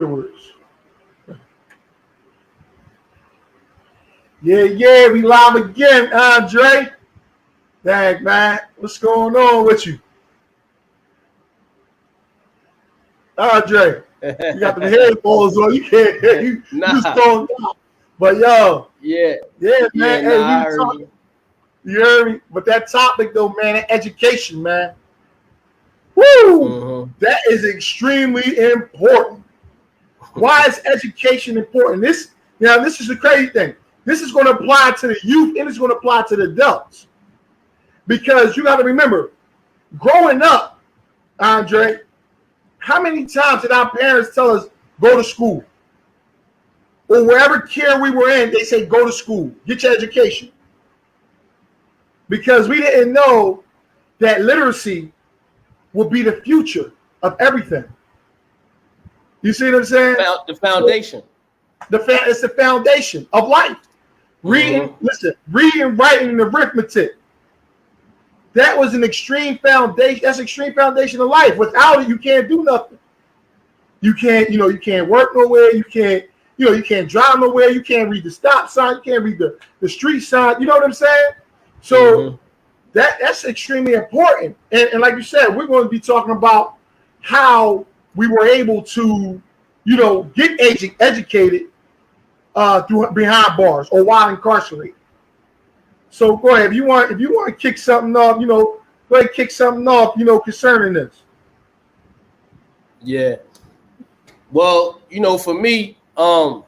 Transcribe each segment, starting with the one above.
afterwards. Yeah, we live again, Andre. Dang, man, what's going on with you? Andre, you got the headphones on, you can't hear you Nah, stoned out. But yo, yeah, yeah, yeah, man, hey, nah, we I were heard talking, you. you heard me? But that topic though, man, that education, man. Woo! Mm-hmm. That is extremely important. Why is education important? This is the crazy thing. This is going to apply to the youth and it's going to apply to the adults. Because you got to remember, growing up, Andre, how many times did our parents tell us, go to school? Or wherever care we were in, they say, go to school, get your education. Because we didn't know that literacy will be the future of everything. You see what I'm saying? The So foundation. it's the foundation of life. Mm-hmm. Reading, writing, and arithmetic. That was an extreme foundation. That's extreme foundation of life. Without it, you can't do nothing. You can't work nowhere. You can't drive nowhere. You can't read the stop sign. You can't read the street sign. You know what I'm saying? So Mm-hmm. that's extremely important. And like you said, we're going to be talking about how we were able to, get educated through behind bars or while incarcerated. So go ahead. If you want to kick something off, go ahead and kick something off, concerning this. Yeah. Well, for me, I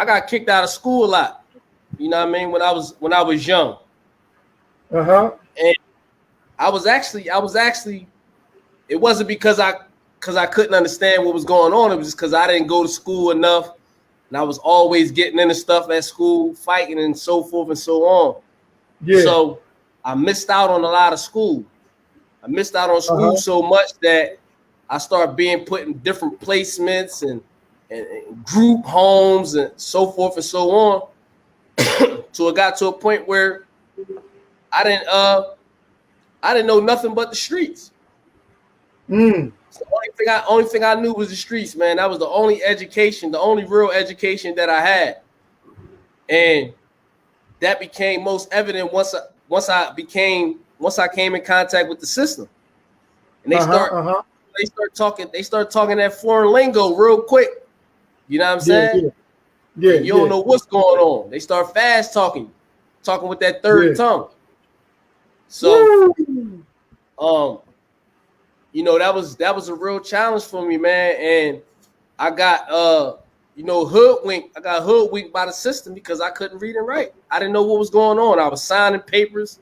got kicked out of school a lot. You know what I mean? When I was young, Uh-huh. and I was actually. It wasn't because I couldn't understand what was going on. It was just because I didn't go to school enough, and I was always getting into stuff at school, fighting and so forth and so on. Yeah. So I missed out on a lot of school. I missed out on school Uh-huh. so much that I started being put in different placements and group homes and so forth and so on. So it got to a point where I didn't uh I didn't know nothing but the streets. Mm. So the only thing I knew was the streets, man. That was the only education, the only real education that I had. And that became most evident once I came in contact with the system. And Uh-huh. Uh-huh. they start talking that foreign lingo real quick. You know what I'm Yeah, saying? yeah. Yeah, And you don't yeah. know what's going on. They start fast talking with that third Yeah. tongue. So Woo! um, that was a real challenge for me, man. And I got hoodwinked. I got hoodwinked by the system because I couldn't read and write. I didn't know what was going on. I was signing papers,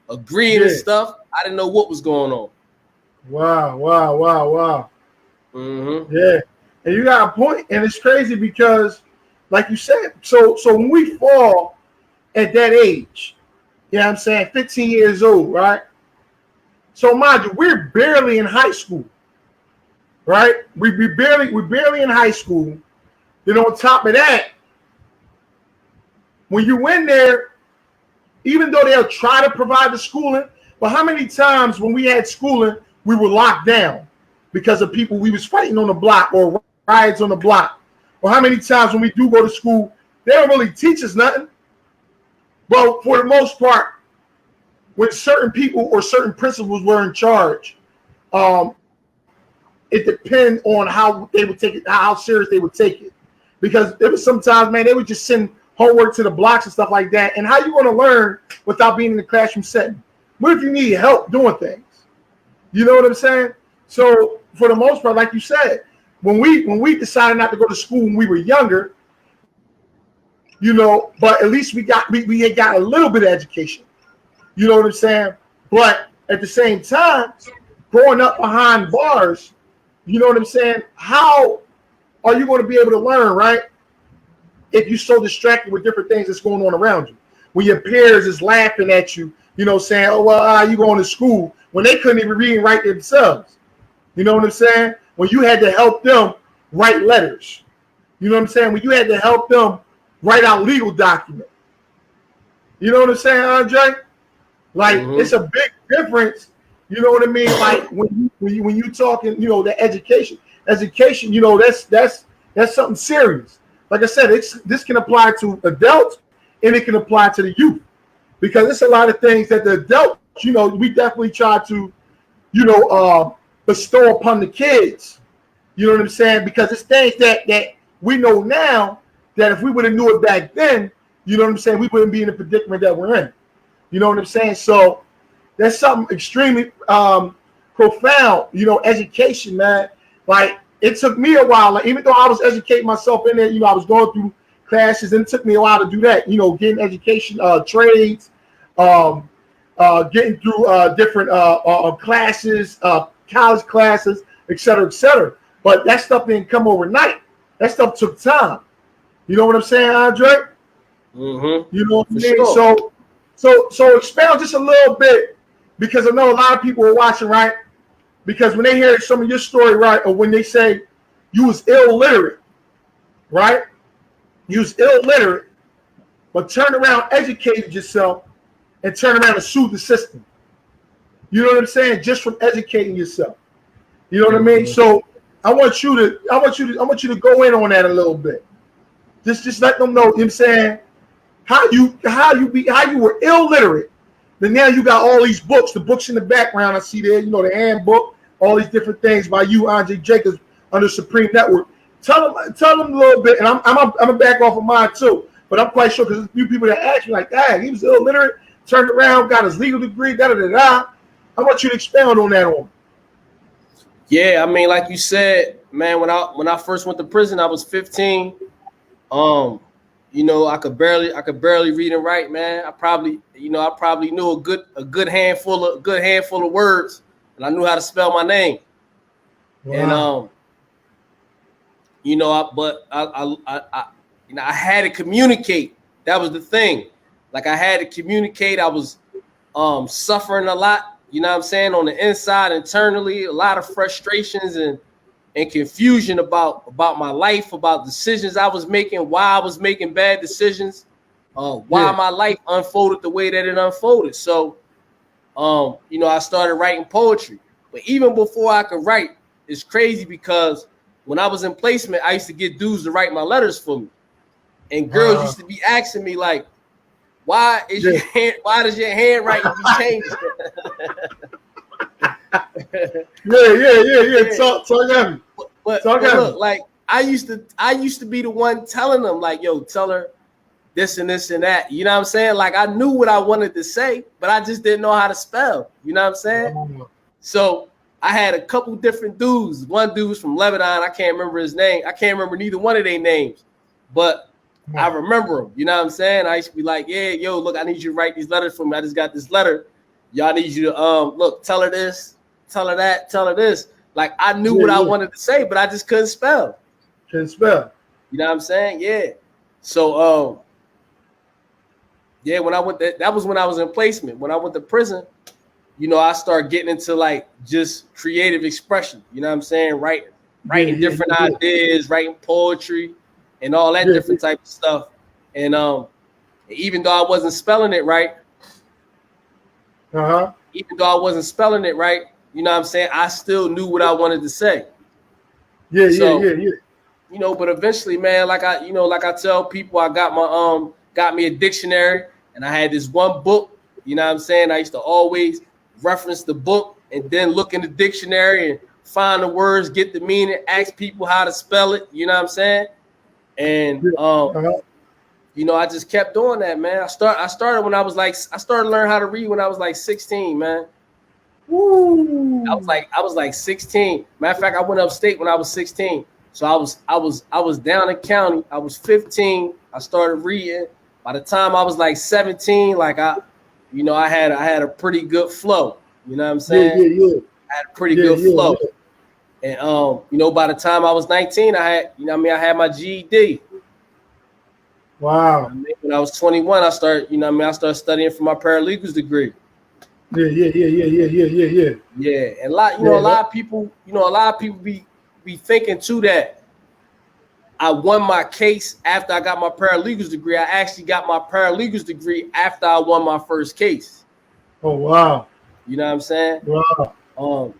agreeing and Yeah. stuff. I didn't know what was going on. Wow, wow, wow, wow. Mm-hmm. Yeah. And you got a point, and it's crazy because, like you said, so when we fall at that age, you know what I'm saying, 15 years old, right? So mind you, we're barely in high school, right? We're barely in high school. Then on top of that, when you in there, even though they'll try to provide the schooling, but how many times when we had schooling, we were locked down because of people we was fighting on the block or riots on the block? Or how many times when we do go to school, they don't really teach us nothing. But for the most part, when certain people or certain principals were in charge, um, it depends on how they would take it, how serious they would take it. Because there was sometimes, man, they would just send homework to the blocks and stuff like that. And how you going to learn without being in the classroom setting? What if you need help doing things? You know what I'm saying? So for the most part, like you said, when we decided not to go to school when we were younger, but at least we had got a little bit of education. You know what I'm saying? But at the same time, growing up behind bars, you know what I'm saying? How are you going to be able to learn, right? If you're so distracted with different things that's going on around you. When your peers is laughing at you, saying, oh, well, you going to school, when they couldn't even read and write themselves. You know what I'm saying? When you had to help them write letters. You know what I'm saying? When you had to help them write out legal documents. You know what I'm saying, Andre? Like, Mm-hmm. it's a big difference. You know what I mean? Like when you talking, the education. education, that's something serious. Like I said, this can apply to adults and it can apply to the youth, because it's a lot of things that the adults, we definitely try to, bestow upon the kids. You know what I'm saying? Because it's things that we know now that if we would have knew it back then, you know what I'm saying, we wouldn't be in the predicament that we're in. You know what I'm saying? So that's something extremely profound, education, man. Like, it took me a while, like, even though I was educating myself in there, I was going through classes, and it took me a while to do that, getting education, trades, getting through different classes, college classes, et cetera, et cetera. But that stuff didn't come overnight. That stuff took time. You know what I'm saying, Andre? Mm-hmm. You know what I mean? Sure. So expound just a little bit, because I know a lot of people are watching, right? Because when they hear some of your story, right, or when they say you was illiterate, right? You was illiterate, but turn around, educated yourself, and turn around and sue the system. You know what I'm saying? Just from educating yourself. You know what I mean? So I want you to go in on that a little bit. Just let them know, I'm saying, how you were illiterate. Then now you got all these books, the books in the background I see there, the handbook, all these different things by you, Andre Jacobs, under Supreme Network. Tell them a little bit, and I'm gonna back off of mine too. But I'm quite sure, because there's a few people that ask me like, he was illiterate, turned around, got his legal degree, da. I want you to expound on that on. Yeah, I mean, like you said, man, when I first went to prison, I was 15. I could barely read and write, man. I probably knew a good handful of words, and I knew how to spell my name. Wow. And I had to communicate. That was the thing. Like, I had to communicate. I was suffering a lot, you know what I'm saying, on the inside, internally, a lot of frustrations and confusion about my life, about decisions I was making, why I was making bad decisions, why my life unfolded the way that it unfolded. So, I started writing poetry. But even before I could write, it's crazy, because when I was in placement, I used to get dudes to write my letters for me. And girls used to be asking me, like, why does your handwriting be changed? Yeah. Talk at me. But look, like, I used to be the one telling them, like, yo, tell her this and this and that. You know what I'm saying? Like, I knew what I wanted to say, but I just didn't know how to spell. You know what I'm saying? So I had a couple different dudes. One dude was from Lebanon. I can't remember his name. I can't remember neither one of their names, but I remember them. You know what I'm saying? I used to be like, yeah, yo, look, I need you to write these letters for me. I just got this letter. Y'all need you to look, tell her this, tell her that, tell her this. Like, I knew what I wanted to say, but I just couldn't spell. Couldn't spell. You know what I'm saying? Yeah. So when I went that was when I was in placement. When I went to prison, I started getting into, like, just creative expression. You know what I'm saying? Writing different ideas, writing poetry, and all that different type of stuff. And even though I wasn't spelling it right, even though I wasn't spelling it right, you know what I'm saying, I still knew what I wanted to say. Yeah. But eventually, man, like I tell people, I got me a dictionary, and I had this one book. You know what I'm saying? I used to always reference the book and then look in the dictionary and find the words, get the meaning, ask people how to spell it. You know what I'm saying? And I just kept doing that, man. I started learning how to read when I was like 16, man. Woo. I was like 16. Matter of fact, I went upstate when I was 16. So I was down in county. I was 15. I started reading. By the time I was like 17, like I had a pretty good flow. You know what I'm saying? Yeah. I had a pretty good flow. And by the time I was 19, I had my GED. Wow. When I was 21, I started studying for my paralegals degree. Yeah. Yeah, and a lot of people be thinking too that I won my case after I got my paralegals degree. I actually got my paralegals degree after I won my first case. Oh wow. You know what I'm saying? Wow.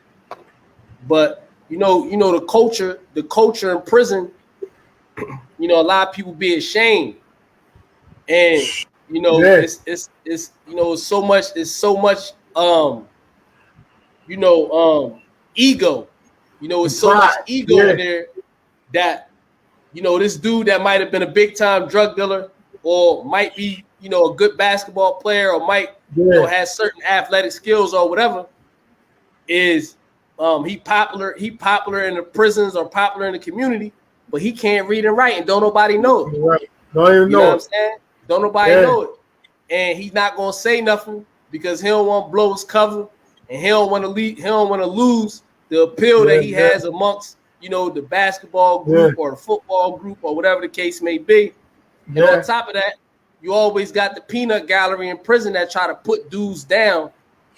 But the culture in prison, a lot of people be ashamed. And it's so much ego. It's so much ego in there that this dude that might have been a big time drug dealer or might be a good basketball player or might has certain athletic skills or whatever is he popular in the prisons or popular in the community, but he can't read and write and don't nobody know it. Right. Don't even know what I'm saying? Don't nobody know it. And he's not gonna say nothing because he don't want to blow his cover and he don't want to lose the appeal that he has amongst the basketball group or the football group or whatever the case may be. And on top of that, you always got the peanut gallery in prison that try to put dudes down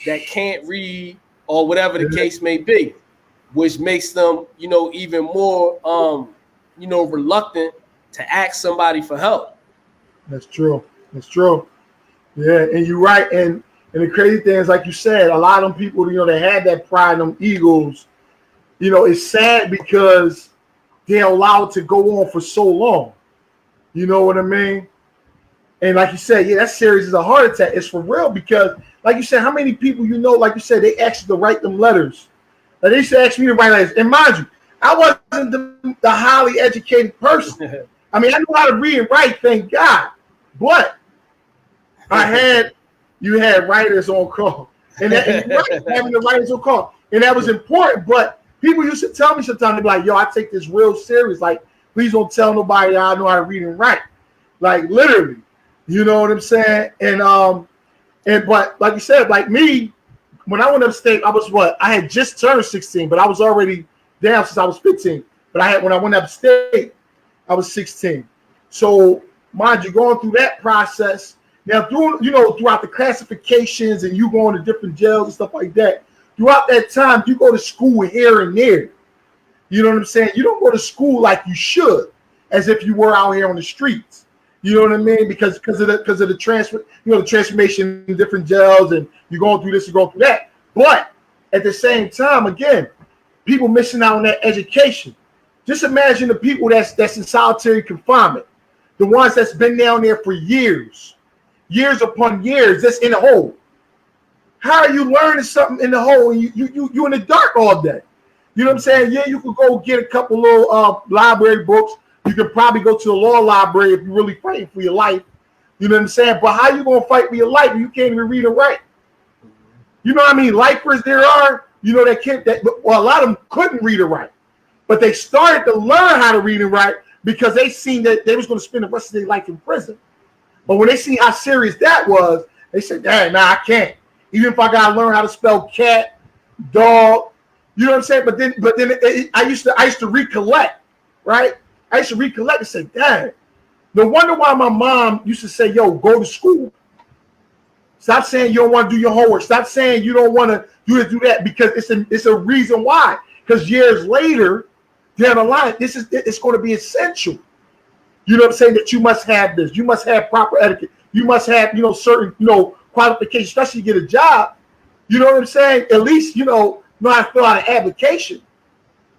that can't read or whatever the case may be, which makes them, even more, reluctant to ask somebody for help. That's true. Yeah, and you're right. And the crazy thing is, like you said, a lot of them people, they had that pride, them egos. It's sad because they're allowed to go on for so long. You know what I mean? And like you said, that series is a heart attack. It's for real because, like you said, how many people like you said, they asked you to write them letters. Like they used to ask me to write letters. And mind you, I wasn't the highly educated person. I mean, I knew how to read and write, thank God. But you had writers on call. And having the writers on call. And that was important. But people used to tell me sometimes, they'd be like, yo, I take this real serious. Like, please don't tell nobody that I know how to read and write. Like, literally. You know what I'm saying? But like you said, like me, when I went upstate, I had just turned 16, but I was already down since I was 15. But when I went upstate, I was 16. So mind you, going through that process, now throughout the classifications and you going to different jails and stuff like that, throughout that time, you go to school here and there. You know what I'm saying? You don't go to school like you should, as if you were out here on the streets. You know what I mean? Because of the transfer, the transformation in different jails, and you're going through this, you're going through that. But at the same time, again, people missing out on that education. Just imagine the people that's in solitary confinement, the ones that's been down there for years upon years, that's in the hole. How are you learning something in the hole and you in the dark all day? You know what I'm saying? Yeah, you could go get a couple little library books. You could probably go to the law library if you're really fighting for your life. You know what I'm saying? But how you going to fight for your life if you can't even read and write? You know what I mean? Lifers there are, a lot of them couldn't read or write. But they started to learn how to read and write because they seen that they was going to spend the rest of their life in prison. But when they seen how serious that was, they said, nah, I can't. Even if I got to learn how to spell cat, dog, you know what I'm saying? But then I used to recollect, right? I used to recollect and say, dang, no wonder why my mom used to say, yo, go to school. Stop saying you don't want to do your homework. Stop saying you don't want to do that because it's a reason why. Because years later, down the line, it's going to be essential. You know what I'm saying? That you must have this. You must have proper etiquette. You must have, certain, qualifications, especially to get a job. You know what I'm saying? At least, know how to fill out an application.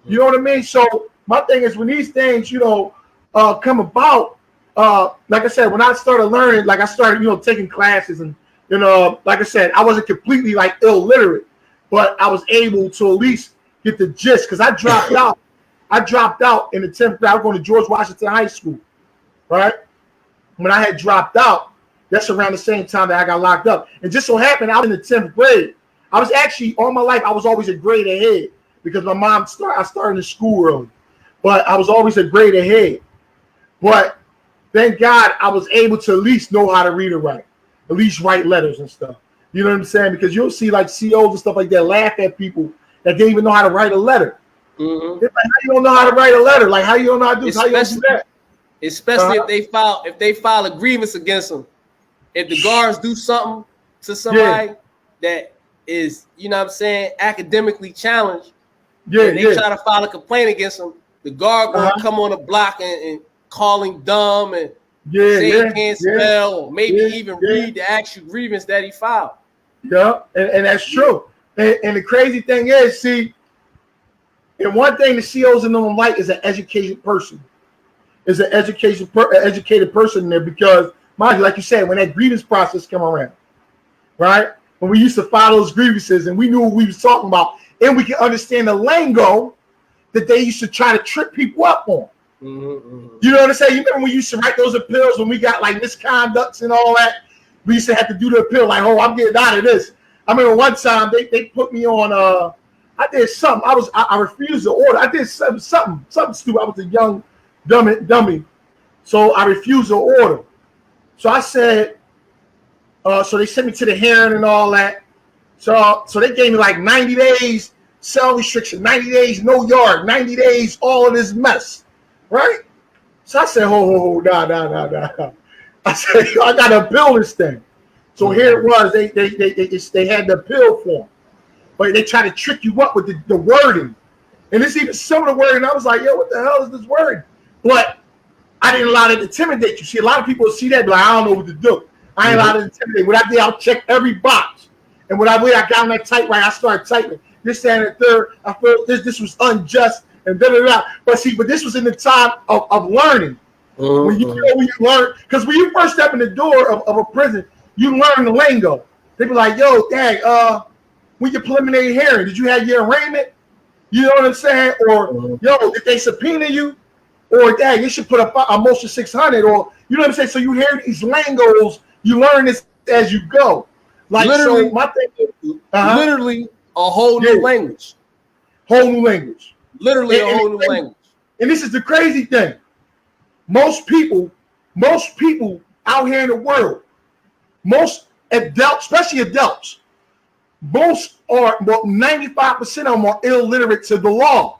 You know what I mean? So my thing is when these things, come about, like I said, when I started learning, like I started, taking classes and, like I said, I wasn't completely like illiterate, but I was able to at least get the gist because I dropped out. I dropped out in the 10th grade. I was going to George Washington High School, right? When I had dropped out, that's around the same time that I got locked up. And just so happened, I was in the 10th grade. I was actually, all my life, I was always a grade ahead because my mom I started in school early. But I was always a grade ahead. But thank God I was able to at least know how to read and write, at least write letters and stuff. You know what I'm saying? Because you'll see like COs and stuff like that laugh at people that didn't even know how to write a letter. Mm-hmm. Like, how you don't know how to write a letter? Like how you don't know how to do this? How you don't do that? Especially if they file a grievance against them. If the guards do something to somebody that is, academically challenged, they try to file a complaint against them, the guard gonna come on the block and calling dumb and say he can't spell or maybe even read the actual grievance that he filed. Yeah, and that's true. And the crazy thing is, see, And one thing the COs in them like is an educated person. Is an educated person in there because, mind you, like you said, when that grievance process come around, right? When we used to file those grievances and we knew what we was talking about, and we could understand the lingo that they used to try to trip people up on. You know what I'm saying? You remember when we used to write those appeals when we got like misconducts and all that? We used to have to do the appeal like, oh, I'm getting out of this. I remember one time they put me on I did something. I refused the order. I did something stupid. I was a young dummy. So I refused the order. So I said, so they sent me to the hearing and all that. So they gave me like 90 days cell restriction, 90 days no yard, 90 days all of this mess, right? So I said, nah. I said, I got to appeal this thing. So here it was. They had the appeal form, but they try to trick you up with the wording, and it's even some of the wording. I was like, yo, what the hell is this wording? But I didn't allow it to intimidate you. See, a lot of people see that, but like, I don't know what to do. I ain't allowed to intimidate. What I did, I'll check every box. And when I got on that typewriter, I started typing. This, that, and the third. I felt this was unjust, and da. But this was in the time of learning. When you learn, because when you first step in the door of a prison, you learn the lingo. They be like, yo, dang, when your preliminary hearing, did you have your arraignment? You know what I'm saying? Or, yo, did they subpoena you? Or, dang, you should put a motion 600. Or, you know what I'm saying? So you hear these lingos, you learn this as you go. Like, literally, so my thing is, literally a whole new language. Whole new language. Literally a whole new language. And this is the crazy thing. Most people out here in the world, most adults, especially adults, most are, 95% of them are illiterate to the law.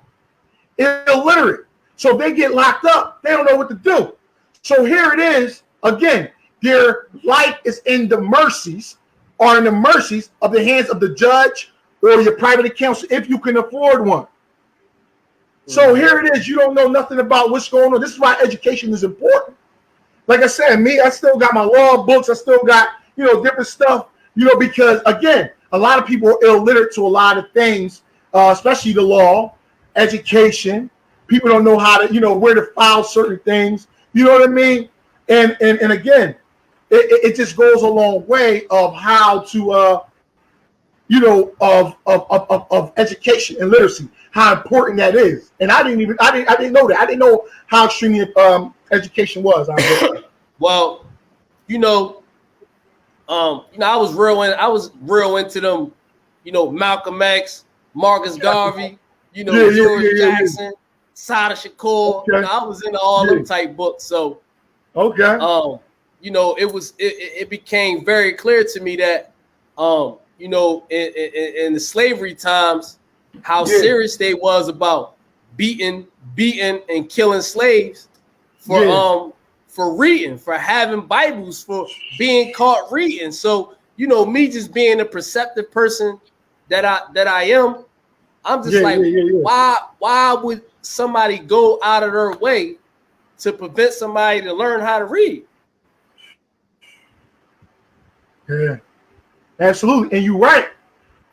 Illiterate. So if they get locked up, they don't know what to do. So here it is, again, their life is in the mercies of the hands of the judge or your private counsel if you can afford one. So here it is. You don't know nothing about what's going on. This is why education is important. Like I said, I still got my law books. I still got, different stuff, because, again, a lot of people are illiterate to a lot of things, especially the law, education. People don't know how to, where to file certain things. You know what I mean? And again, it just goes a long way of how to, of education and literacy, how important that is. And I didn't know that. I didn't know how extremely education was. Well, I was real into them, Malcolm X, Marcus Garvey, George Jackson, Sada Shakur. Okay. I was into all them type books. So, okay. It became very clear to me that, in the slavery times, how serious they was about beating and killing slaves for reading, for having Bibles, for being caught reading. So, me just being a perceptive person that I am, I'm just why would somebody go out of their way to prevent somebody to learn how to read? Yeah, absolutely. And you're right.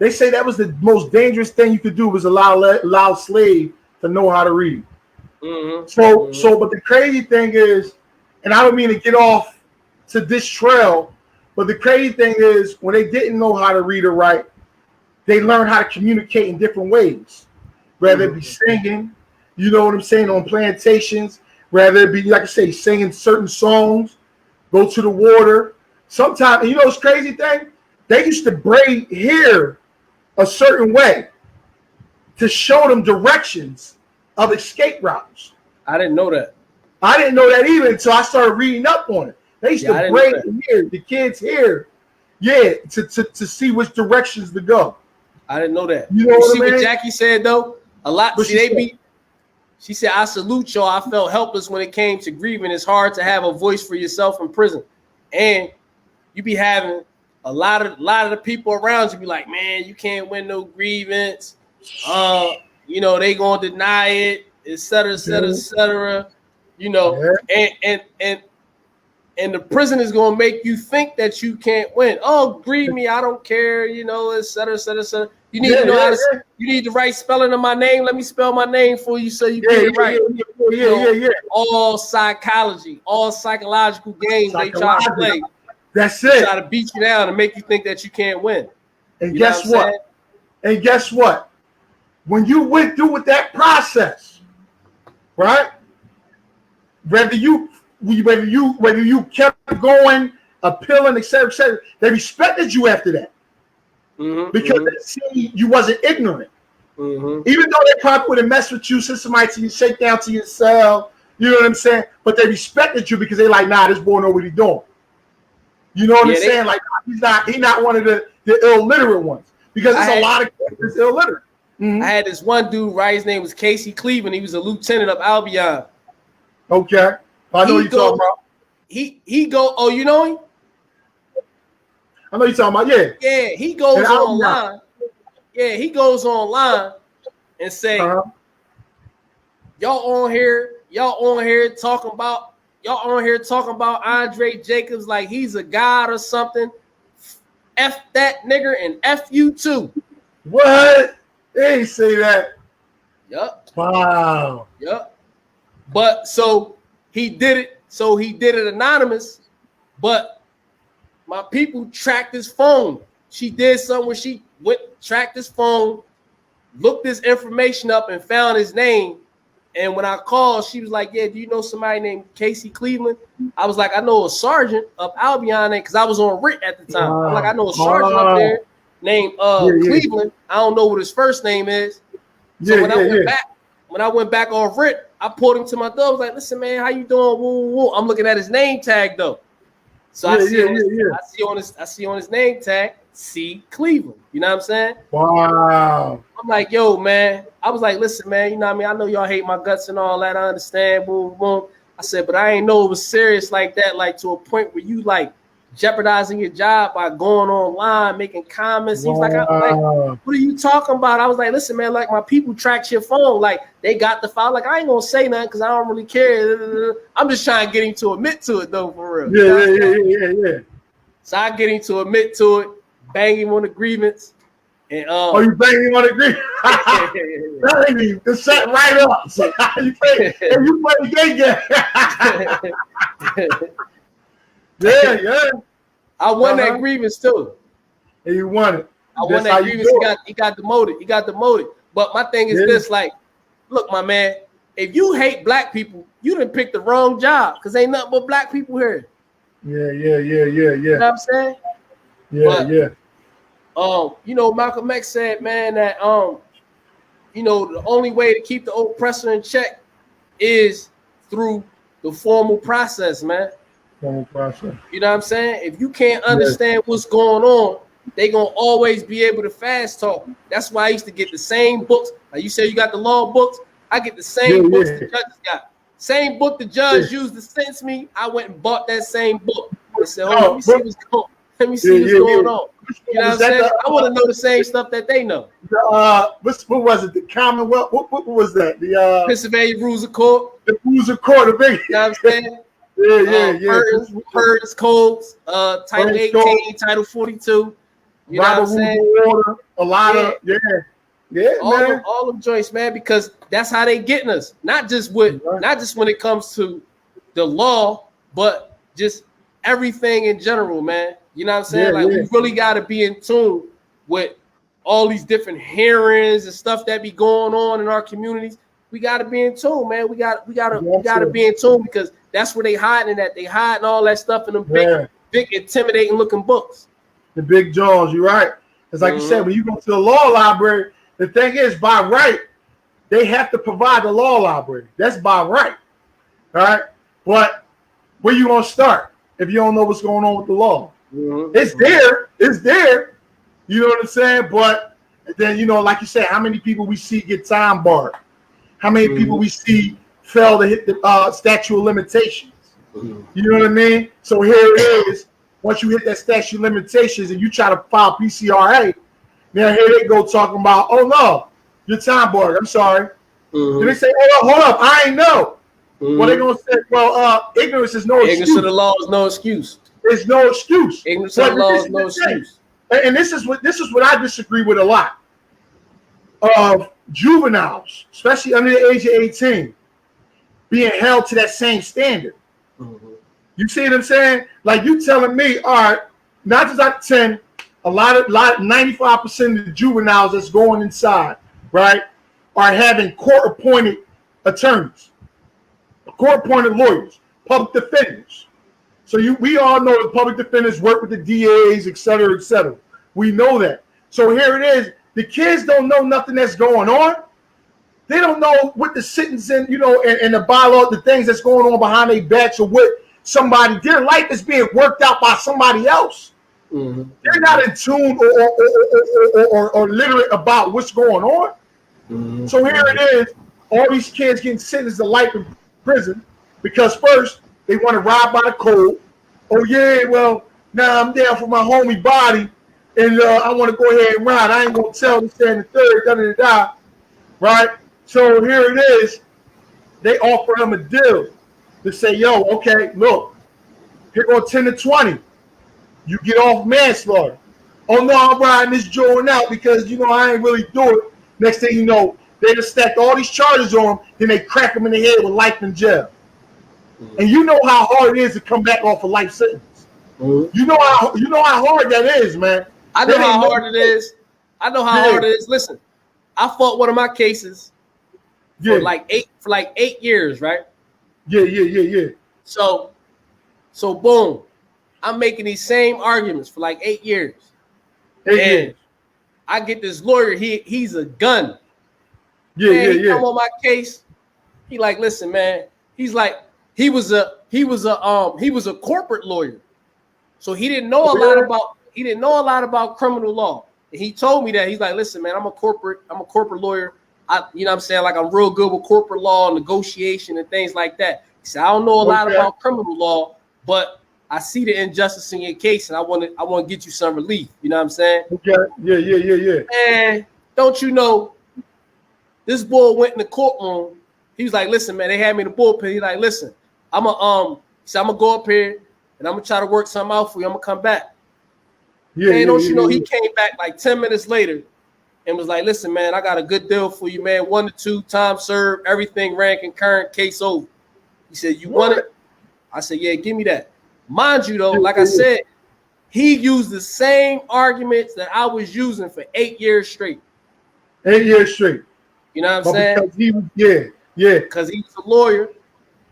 They say that was the most dangerous thing you could do was allow slave to know how to read. So, but the crazy thing is, and I don't mean to get off to this trail, but the crazy thing is when they didn't know how to read or write, they learned how to communicate in different ways. Rather it be singing, you know what I'm saying, on plantations, rather it be, like I say, singing certain songs, go to the water. Sometimes, this crazy thing, they used to braid hair a certain way to show them directions of escape routes. I didn't know that. I didn't know that either until I started reading up on it. They used to braid the kids' hair, to see which directions to go. I didn't know that. You know what Jackie said though? A lot. She said, "I salute y'all. I felt helpless when it came to grieving. It's hard to have a voice for yourself in prison, and you be having a lot of the people around you be like, man, you can't win no grievance. They gonna deny it, et cetera, et cetera, et cetera. And the prison is gonna make you think that you can't win. Oh, grieve me, I don't care, et cetera, et cetera, et cetera. You need to know how to. You need the right spelling of my name. Let me spell my name for you so you get it right. Yeah. All psychology, all psychological games they try to play. That's it. Try to beat you down and make you think that you can't win. And guess what? And guess what? When you went through with that process, right? Whether you kept going, appealing, etc., they respected you after that. Because they see you wasn't ignorant. Even though they probably would have messed with you, sent somebody to you, shake down to your cell, you know what I'm saying? But they respected you because they like, nah, this boy know what he doing. You know what I'm saying? Like he's not one of the illiterate ones. Because there's a lot of kids illiterate. I had this one dude, right? His name was Casey Cleveland. He was a lieutenant of Albion. Okay. I know you're talking about. He go, oh, you know him? I know you're talking about, yeah. Yeah, he goes online. Yeah, he goes online and say, y'all on here talking about Andre Jacobs like he's a god or something. F that nigger and F you too. What? They ain't say that. Yup. Wow. Yup. But so he did it. So he did it anonymous. But my people tracked his phone. She did something where she tracked his phone, looked this information up, and found his name. And when I called, she was like, "Yeah, do you know somebody named Casey Cleveland?" I was like, "I know a sergeant of Albion," because I was on RIT at the time. I'm like, "I know a sergeant up there named Cleveland. I don't know what his first name is." So when I went back on RIT, I pulled him to my door. I was like, "Listen, man, how you doing?" Woo, woo. I'm looking at his name tag though. So I see on his name tag, C. Cleveland. You know what I'm saying? Wow. I'm like, yo, man. I was like, listen, man, you know what I mean? I know y'all hate my guts and all that. I understand. Boom, boom. I said, but I ain't know it was serious like that, like to a point where you like jeopardizing your job by going online, making comments. He was like, what are you talking about? I was like, listen, man, like my people track your phone. Like they got the file. Like I ain't gonna say nothing because I don't really care. I'm just trying to get him to admit to it though, for real. Yeah. So I get him to admit to it, bang him on the grievance. And you bang him on the grievance? That ain't even set right up. So you play the game. Yeah. I won that grievance too. And you won it. I won that grievance. He got demoted. But my thing is this: like, look, my man, if you hate black people, you done picked the wrong job because ain't nothing but black people here. Yeah. You know what I'm saying? Yeah. You know, Malcolm X said, man, that you know, the only way to keep the oppressor in check is through the formal process, man. Formal process. You know what I'm saying? If you can't understand what's going on, they gonna always be able to fast talk. That's why I used to get the same books. Like you say, you got the law books. I get the same books the judges got. Same book the judge used to sentence me. I went and bought that same book. I said, let me see what's going on. Let me see what's going on. You know what I'm saying? I want to know the same stuff that they know. What was it? The Commonwealth? What was that? The Pennsylvania Rules of Court. The Rules of Court. The big. You know what I'm saying? Yeah. Purge codes. Title 18, Title 42. You know what I'm saying? Order, a lot of all them joints, man, because that's how they getting us. Not just when it comes to the law, but just everything in general, man. You know what I'm saying? We really got to be in tune with all these different hearings and stuff that be going on in our communities. We got to be in tune, man. We got to be in tune because that's where they hiding at. They hiding all that stuff in them big intimidating looking books. The big jaws, you're right. It's like you said, when you go to the law library, the thing is, by right, they have to provide the law library. That's by right. All right. But where you gonna start if you don't know what's going on with the law? It's there. You know what I'm saying? But then, you know, like you said, how many people we see get time barred? How many people we see fail to hit the statute of limitations? You know what I mean? So here it is. Once you hit that statute of limitations and you try to file PCRA, now here they go talking about, oh no, you're time barred. I'm sorry. Then they say, hold up, I ain't know. Well, they're gonna say, well, ignorance is no excuse. Ignorance of the law is no excuse. There's no excuse. Ignorance of the law is no excuse. And this is what I disagree with a lot. of juveniles, especially under the age of 18, being held to that same standard. Mm-hmm. You see what I'm saying? Like you telling me, all right, not just out of 10, a lot, 95% of the juveniles that's going inside, right, are having court-appointed attorneys, court-appointed lawyers, public defenders. So we all know the public defenders work with the DAs, et cetera, et cetera. We know that. So here it is. The kids don't know nothing that's going on. They don't know what the sentence and and the bylaw, the things that's going on behind their backs, or what their life is being worked out by somebody else. Mm-hmm. They're not in tune or literate about what's going on. Mm-hmm. So here it is. All these kids getting sentenced to life in prison because first they want to ride by the code. Oh yeah, well now I'm down for my homie body, and I want to go ahead and ride. I ain't gonna tell this and the third, da da da, right? So here it is. They offer them a deal to say, yo, okay, look, here go 10 to 20. You get off manslaughter. Oh no, I'm riding this joint out because I ain't really do it. Next thing you know, they just stacked all these charges on them, then they crack them in the head with life in jail. Mm-hmm. And you know how hard it is to come back off a life sentence. Mm-hmm. You know how hard that is, man. I know how hard it is. I know how hard it is. Listen, I fought one of my cases for like 8 years, right? Yeah. So boom, I'm making these same arguments for like 8 years. 8 years. I get this lawyer, he's a gun. He come on my case. He like, listen, man. He's like, he was a corporate lawyer. So he didn't know a lot about criminal law. And he told me that. He's like, listen, man, I'm a corporate lawyer. You know what I'm saying? Like, I'm real good with corporate law, negotiation, and things like that. He said, I don't know a lot about criminal law, but I see the injustice in your case, and I want to get you some relief. You know what I'm saying? Okay. Yeah. And don't you know, this boy went in the courtroom. He was like, listen, man, they had me in the bullpen. He's like, listen, I'm gonna go up here and I'm gonna try to work something out for you. I'm gonna come back. He came back like 10 minutes later and was like, listen, man, I got a good deal for you, man. 1 to 2 time served, everything ran concurrent, case over. He said, you want it? I said, yeah, give me that. Mind you, though, like I said, he used the same arguments that I was using for 8 years straight. 8 years straight. You know what I'm saying? Because he was a lawyer.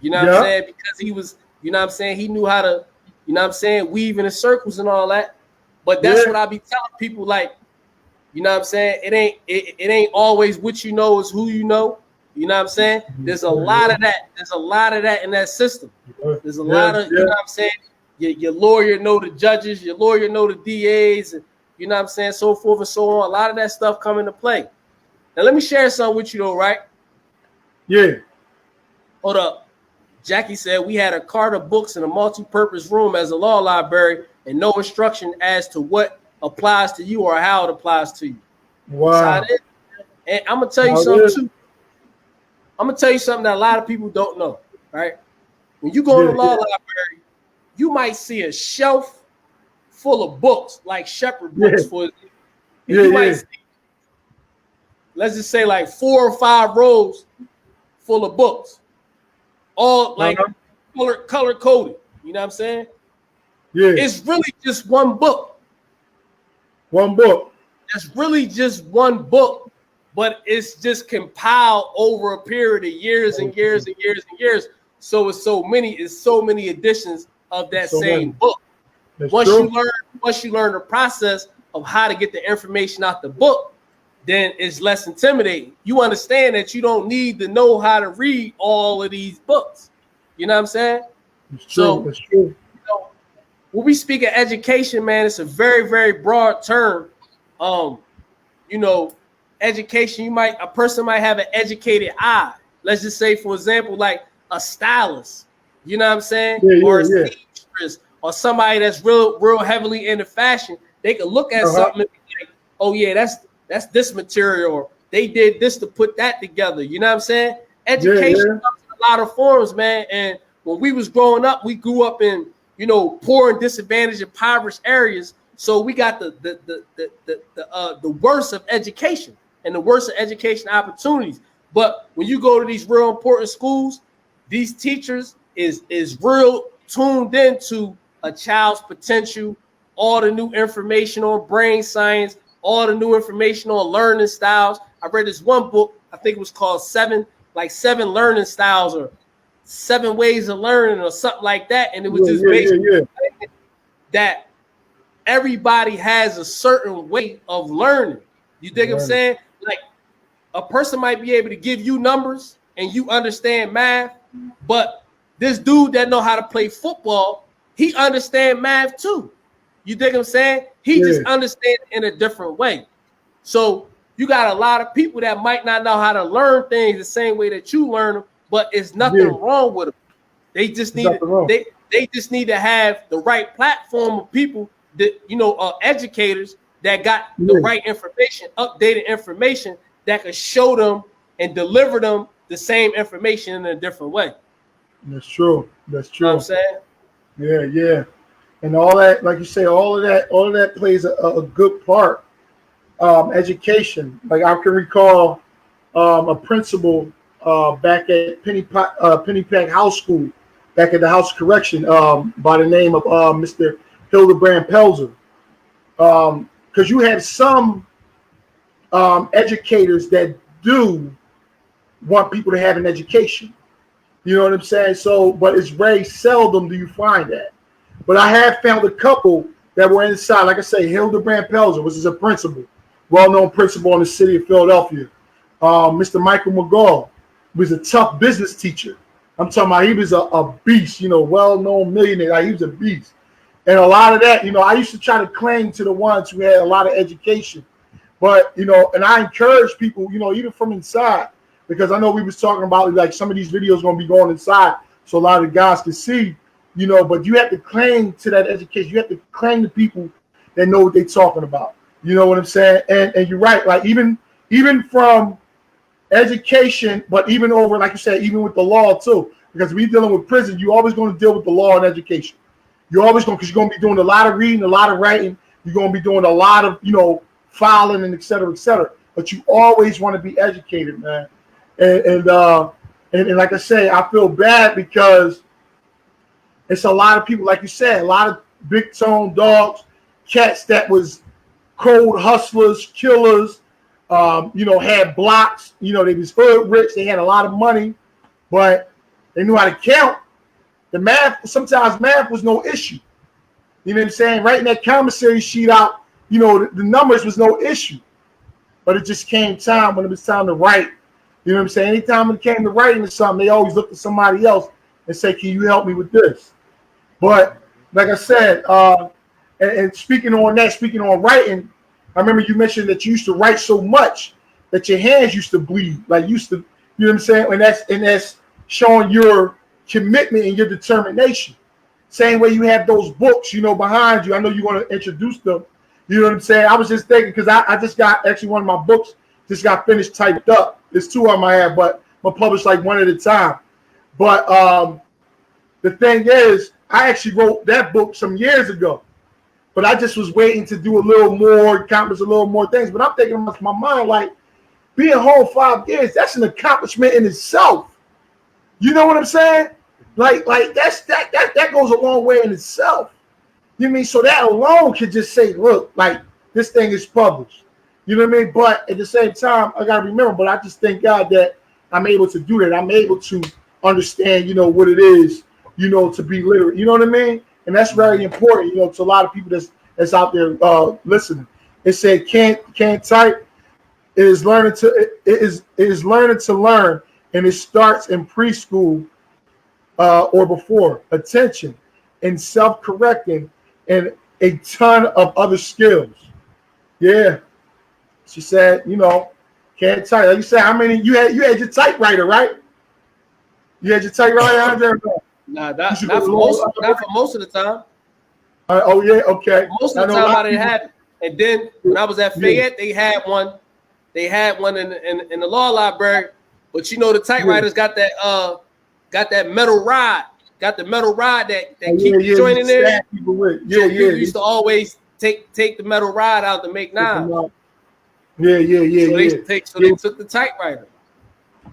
You know what I'm saying? Because he was, you know what I'm saying? He knew how to, you know what I'm saying, weave in the circles and all that. But that's what I be telling people, like, you know what I'm saying? It ain't always what you know is who you know. You know what I'm saying? There's a lot of that. There's a lot of that in that system. There's a lot of, you know what I'm saying? Your lawyer know the judges, your lawyer know the DAs, and you know what I'm saying, so forth and so on. A lot of that stuff come into play. Now let me share something with you though, right? Yeah. Hold up. Jackie said we had a cart of books in a multi-purpose room as a law library and no instruction as to what applies to you or how it applies to you. Wow. And I'm gonna tell you something too. I'm gonna tell you something that a lot of people don't know, right? When you go to the law library, you might see a shelf full of books, like Shepherd books, might see, let's just say, like 4 or 5 rows full of books, all like color coded. You know what I'm saying? Yeah. It's really just one book. One book. It's really just one book, but it's just compiled over a period of years and years and years and years. So it's so many editions of that same book. Once you learn the process of how to get the information out the book, then it's less intimidating. You understand that you don't need to know how to read all of these books. You know what I'm saying? It's true. It's true. When we speak of education, man, it's a very, very broad term. Education, a person might have an educated eye. Let's just say, for example, like a stylist, you know what I'm saying? Or a seamstress, or somebody that's real heavily into fashion. They can look at something and be like, oh yeah, that's this material, or they did this to put that together. You know what I'm saying? Education comes in a lot of forms, man. And when we was growing up, we grew up in, poor and disadvantaged, impoverished areas. So we got the worst of education. and the worse the education opportunities. But when you go to these real important schools, these teachers is real tuned into a child's potential, all the new information on brain science, all the new information on learning styles. I read this one book, I think it was called Seven Learning Styles or 7 Ways of Learning or something like that. And it was just basically that everybody has a certain way of learning. You dig what I'm saying? Like a person might be able to give you numbers and you understand math, but this dude that know how to play football, he understand math too. You dig what I'm saying? He just understands in a different way. So you got a lot of people that might not know how to learn things the same way that you learn them, but it's nothing wrong with them. They just need they just need to have the right platform of people that, you know, educators that got the right information, updated information that could show them and deliver them the same information in a different way. That's true. That's true. You know what I'm Yeah, saying? yeah. And all that, like you say, all of that plays a good part. Education. Like I can recall a principal back at Pennypack House School, back at the House of Correction, by the name of Mr. Hildebrand Pelzer. Because you have some educators that do want people to have an education. You know what I'm saying? So, but it's very seldom do you find that. But I have found a couple that were inside. Like I say, Hildebrand Pelzer, which is a principal, well-known principal in the city of Philadelphia. Mr. Michael McGaw was a tough business teacher. I'm talking about he was a beast, you know, well-known millionaire. Like, he was a beast. And a lot of that, you know, I used to try to cling to the ones who had a lot of education. But, you know, and I encourage people, you know, even from inside, because I know we was talking about like some of these videos going to be going inside so a lot of the guys can see, you know, but you have to cling to that education. You have to cling to people that know what they're talking about. You know what I'm saying? And you're right. Like even from education, but even over, like you said, even with the law too, because when you're dealing with prison, you're always going to deal with the law and education. You're always going, because you're going to be doing a lot of reading, a lot of writing. You're going to be doing a lot of, you know, filing and et cetera, et cetera. But you always want to be educated, man. And like I say, I feel bad because it's a lot of people, like you said, a lot of big tone dogs, cats that was cold hustlers, killers, you know, had blocks, you know, they was hood rich, they had a lot of money, but they knew how to count. The math, sometimes math was no issue. You know what I'm saying? Writing that commissary sheet out, you know, the numbers was no issue. But it just came time when it was time to write. You know what I'm saying? Anytime it came to writing or something, they always looked at somebody else and say, can you help me with this? But like I said, and speaking on writing, I remember you mentioned that you used to write so much that your hands used to bleed. Like you know what I'm saying? And that's showing your commitment and your determination. Same way you have those books, you know, behind you. I know you want to introduce them. You know what I'm saying? I was just thinking, because I just got, actually one of my books just got finished typed up. There's 2 on my head, but I'm published like one at a time. But the thing is, I actually wrote that book some years ago, but I just was waiting to do a little more, accomplish a little more things. But I'm thinking in my mind, like, being home 5 years, that's an accomplishment in itself. You know what I'm saying? Like that goes a long way in itself. You know what I mean? So that alone could just say, look, like, this thing is published. You know what I mean? But at the same time, I gotta remember, but I just thank God that I'm able to do that. I'm able to understand, you know, what it is, you know, to be literate. You know what I mean? And that's very important, you know, to a lot of people that's out there listening. It said can't type. It is learning to learn, and it starts in preschool or before. Attention and self-correcting and a ton of other skills. Yeah. She said, you know, can't type. Like you said, how many you had your typewriter, right? You had your typewriter out there? Nah, not for most of the time. Oh yeah, okay. Most of the time I didn't have it. And then when I was at Fayette, they had one. They had one in the law library. But you know, the typewriters got that metal rod. Got the metal rod that keep you joining there. You used to always take the metal rod out to make knives. Yeah, yeah, yeah, So yeah. They took the typewriter.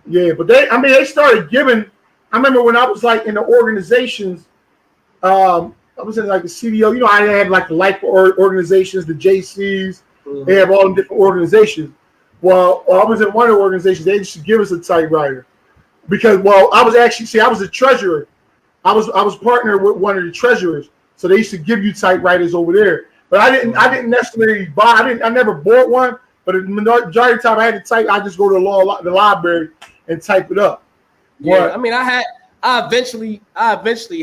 Yeah, but they started giving. I remember when I was like in the organizations. I was in like the CDO. You know, I had like the life organizations, the JCs. They have all the different organizations. Well, I was in one of the organizations. They used to give us a typewriter because, well, I was a treasurer. I was partnered with one of the treasurers, so they used to give you typewriters over there. But I didn't necessarily buy. I never bought one. But the majority of the time I had to type, I just go to the library and type it up. Yeah, But, I mean, I eventually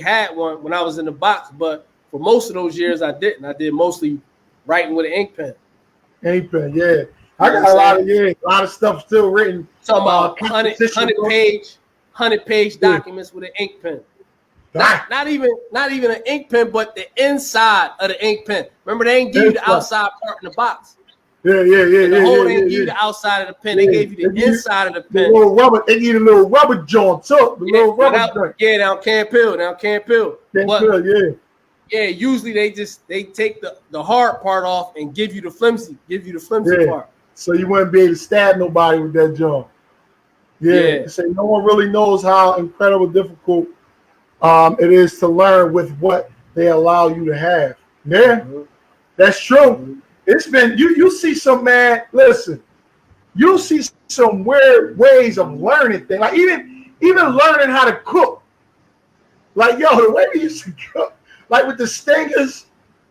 had one when I was in the box, but for most of those years I didn't. I did mostly writing with an ink pen. Ink pen, yeah. I got a lot of stuff still written. Talking about 100 page documents with an ink pen. Not even an ink pen, but the inside of the ink pen. Remember, they ain't give you the outside part in the box. Yeah. The whole they didn't give you the outside of the pen. They gave you the inside of the pen. The little rubber. They need a little rubber joint too. The little rubber joint. Yeah, now can't peel. Yeah, usually they take the hard part off and give you the flimsy part. So you wouldn't be able to stab nobody with that joint. Yeah. So no one really knows how incredibly difficult it is to learn with what they allow you to have. Yeah, that's true. It's been you see some man. Listen, you see some weird ways of learning things. Like even learning how to cook. Like the way we used to cook, like with the stingers.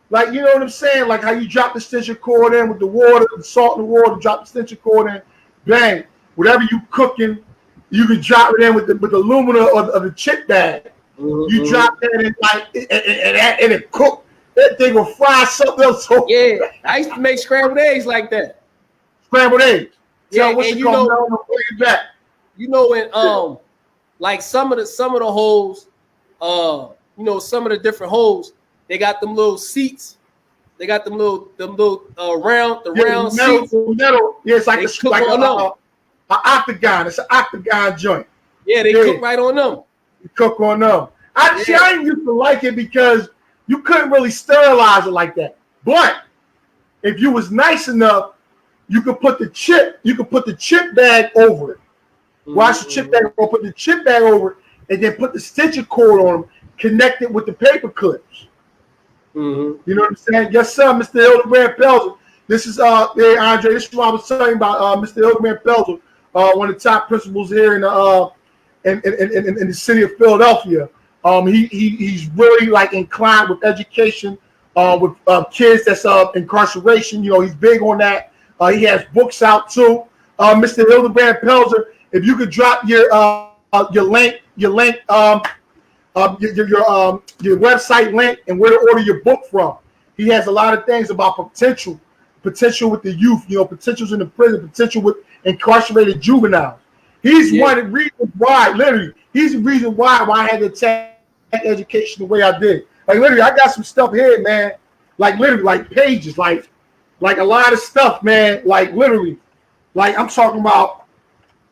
Like, you know what I'm saying? Like how you drop the extension cord in with the water, the salt and the water, drop the extension cord in, bang. Whatever you cooking, you can drop it in with the aluminum of the chip bag. You drop that in and it cook. That thing will fry something else. Yeah, I used to make scrambled eggs like that. Scrambled eggs. Yeah, and you know when like some of the holes, some of the different holes, they got them little seats. They got them little round seats. Metal. Yeah, it's like an octagon. It's an octagon joint. Yeah, they cook right on them. You cook on them. I used to like it because you couldn't really sterilize it like that. But if you was nice enough, you could put the chip bag over it. Wash the chip bag, or put the chip bag over it, and then put the stitching cord on them, connect it with the paper clips. You know what I'm saying? Yes, sir, Mr. Hildebrand Pelzer. This is Andre. This is what I was talking about. Mr. Hildebrand Pelzer, one of the top principals here in the city of Philadelphia. He's really like inclined with education, with kids that's incarceration. You know, he's big on that. He has books out too. Mr. Hildebrand Pelzer, if you could drop your link, your website link and where to order your book from. He has a lot of things about potential with the youth. You know, potentials in the prison, potential with incarcerated juveniles. He's one of the reasons why. Literally, he's the reason why I had to attack education the way I did. Like literally, I got some stuff here, man. Like literally, like pages, like a lot of stuff, man. Like literally, like I'm talking about,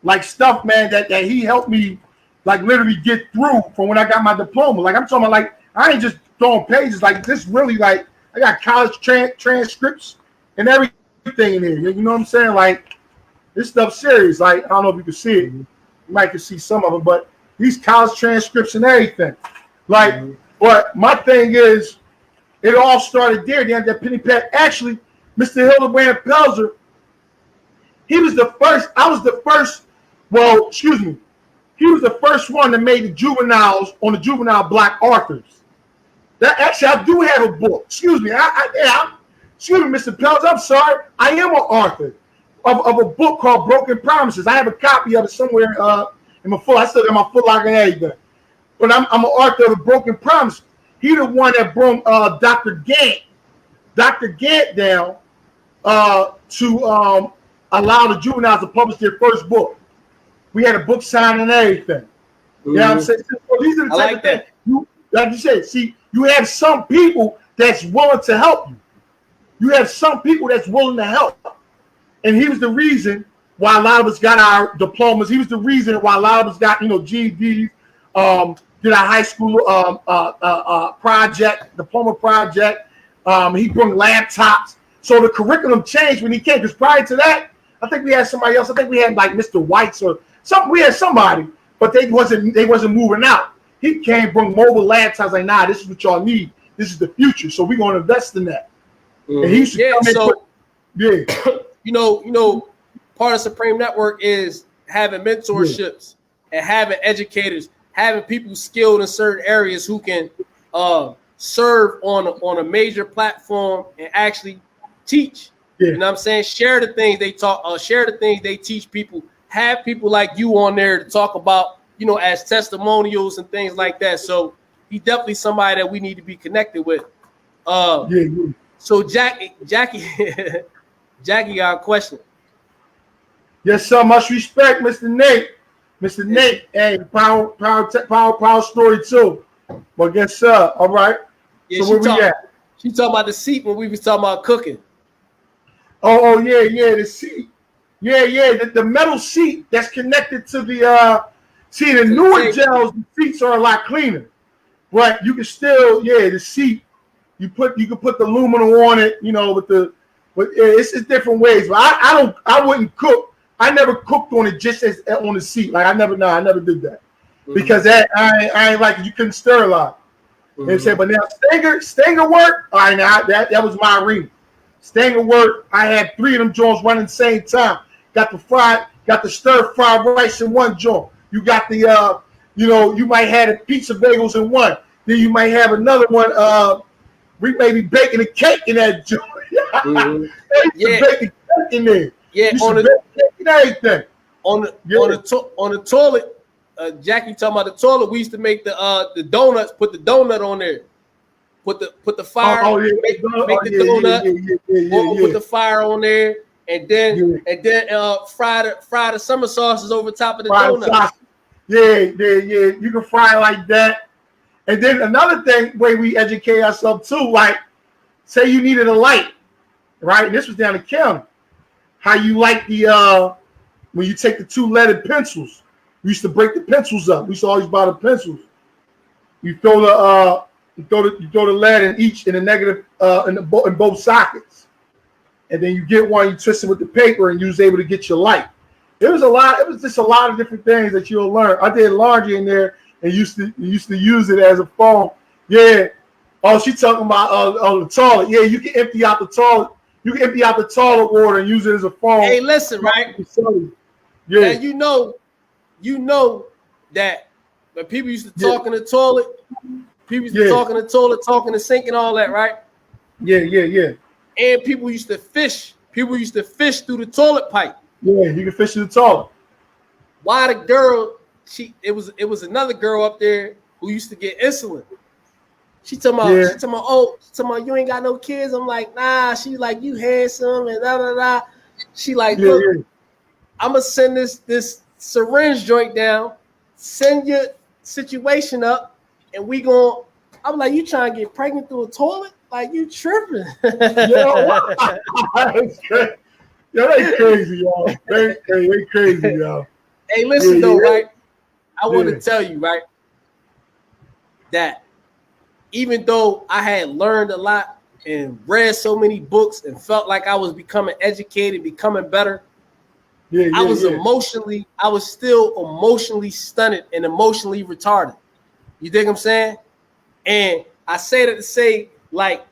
like stuff, man. That he helped me, like literally get through from when I got my diploma. Like I'm talking about, like I ain't just throwing pages. Like this really, like I got college transcripts and everything in here. You know what I'm saying? Like this stuff serious. Like I don't know if you can see it. You might can see some of them, but these college transcripts and everything. Like, but my thing is, it all started there. They had that penny pack. Actually, Mr. Hildebrand Pelzer, he was the first. I was the first. Well, excuse me. He was the first one that made the juveniles on the juvenile black authors. That actually, I do have a book. Excuse me. Excuse me, Mr. Pelzer. I'm sorry. I am an author of a book called Broken Promises. I have a copy of it somewhere in my foot. I still got my Foot Locker and everything. But I'm an author of Broken Promises. He the one that brought Dr. Gant down to allow the juveniles to publish their first book. We had a book signing and everything. You know what I'm saying? So these are the type of things. Like you said, see, you have some people that's willing to help you. You have some people that's willing to help. And he was the reason why a lot of us got our diplomas. He was the reason why a lot of us got, GEDs, did our high school diploma project. He brought laptops. So the curriculum changed when he came. Because prior to that, I think we had somebody else. I think we had like Mr. Whites or something. We had somebody, but they wasn't moving out. He came, bring mobile laptops. Like, nah, this is what y'all need. This is the future. So we're gonna invest in that. Mm-hmm. And he used to come so in you know, part of Supreme Network is having mentorships and having educators, having people skilled in certain areas who can serve on a major platform and actually teach. You know what I'm saying? Share the things they talk, share the things they teach people. Have people like you on there to talk about, you know, as testimonials and things like that. So he's definitely somebody that we need to be connected with. So Jackie got a question. Yes, sir. Much respect, Mr. Nate. Mr. Nate, hey, power story too. But guess all right. Yeah, so where we at? She talking about the seat when we was talking about cooking. Oh yeah, the seat. Yeah, the metal seat that's connected to the the newer gels, the seats are a lot cleaner. But you can still, the seat, you can put the aluminum on it, you know, but it's different ways. But I wouldn't cook. I never cooked on it just as on the seat. Like I never did that. Because that I ain't like it. You couldn't sterilize. You know what I'm saying? But now Stanger work, all right, now that was my arena. Stanger work, I had 3 of them joints running at the same time. Got the stir fried rice in one joint. You got the you might have the pizza bagels in one. Then you might have another one, we may be baking a cake in that joint. Baking cake in there. Yeah, on the toilet, Jackie talking about the toilet. We used to make the donuts. Put the donut on there. Put the fire. Make the donut. Put the fire on there, and then fry the summer sauces over top of the donut. Yeah. You can fry it like that. And then another thing, way we educate ourselves too, like say you needed a light, right? This was down the county. How you like the when you take the 2-leaded pencils, we used to break the pencils up. We used to always buy the pencils. You throw the lead in the negative in both sockets, and then you get one. You twist it with the paper, and you was able to get your light. It was just a lot of different things that you'll learn. I did laundry in there and used to use it as a phone. Yeah. Oh, she talking about the toilet. Yeah, you can empty out the toilet. You can empty out the toilet water and use it as a phone. Hey, listen, right? Yeah. Now, you know that when people used to talk in the toilet, people used to talk in the toilet, talk in the sink and all that, right? Yeah. And people used to fish. People used to fish through the toilet pipe. Yeah, you can fish through the toilet. Why the girl? It was another girl up there who used to get insulin. She talking about, you ain't got no kids. I'm like, nah. She like, you handsome and da da da. She like, look, I'm gonna send this syringe joint down. Send your situation up, and we gon'. I'm like, you trying to get pregnant through a toilet? Like you tripping? They crazy, y'all. They crazy, y'all. Hey, listen though, right? I want to tell you, right, that even though I had learned a lot and read so many books and felt like I was becoming educated, becoming better, I was still emotionally stunted and emotionally retarded. You dig what I'm saying? And I say that to say, like,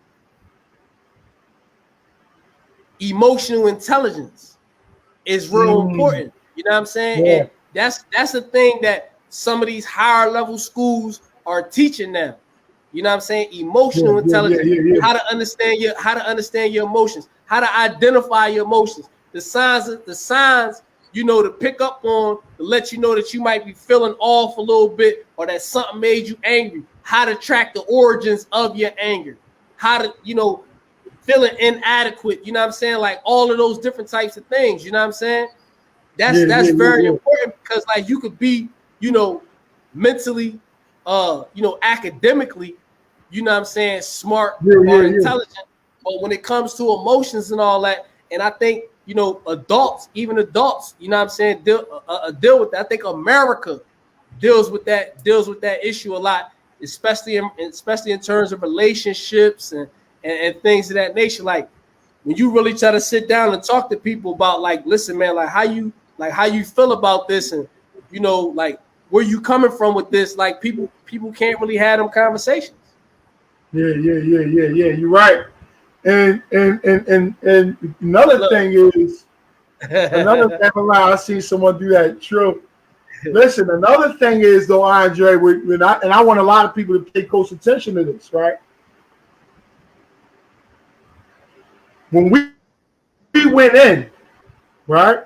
emotional intelligence is real important. You know what I'm saying? Yeah. And that's the thing that some of these higher level schools are teaching now. You know what I'm saying? Emotional intelligence, how to understand your emotions, how to identify your emotions, the signs, you know, to pick up on, to let you know that you might be feeling off a little bit or that something made you angry, how to track the origins of your anger, how to, you know, feeling inadequate, you know what I'm saying? Like all of those different types of things, you know what I'm saying? That's very important because like you could be, you know, mentally, you know, academically, you know what I'm saying, smart or intelligent. But when it comes to emotions and all that, and I think, you know, even adults, you know what I'm saying, deal with that. I think America deals with that issue a lot, especially in terms of relationships and things of that nature. Like when you really try to sit down and talk to people about like, listen, man, like how you feel about this, and like where you coming from with this, like people can't really have them conversations. Yeah. You're right. And another thing is I see someone do that. True. Listen, another thing is though, Andre, and I want a lot of people to pay close attention to this, right? When we went in, right?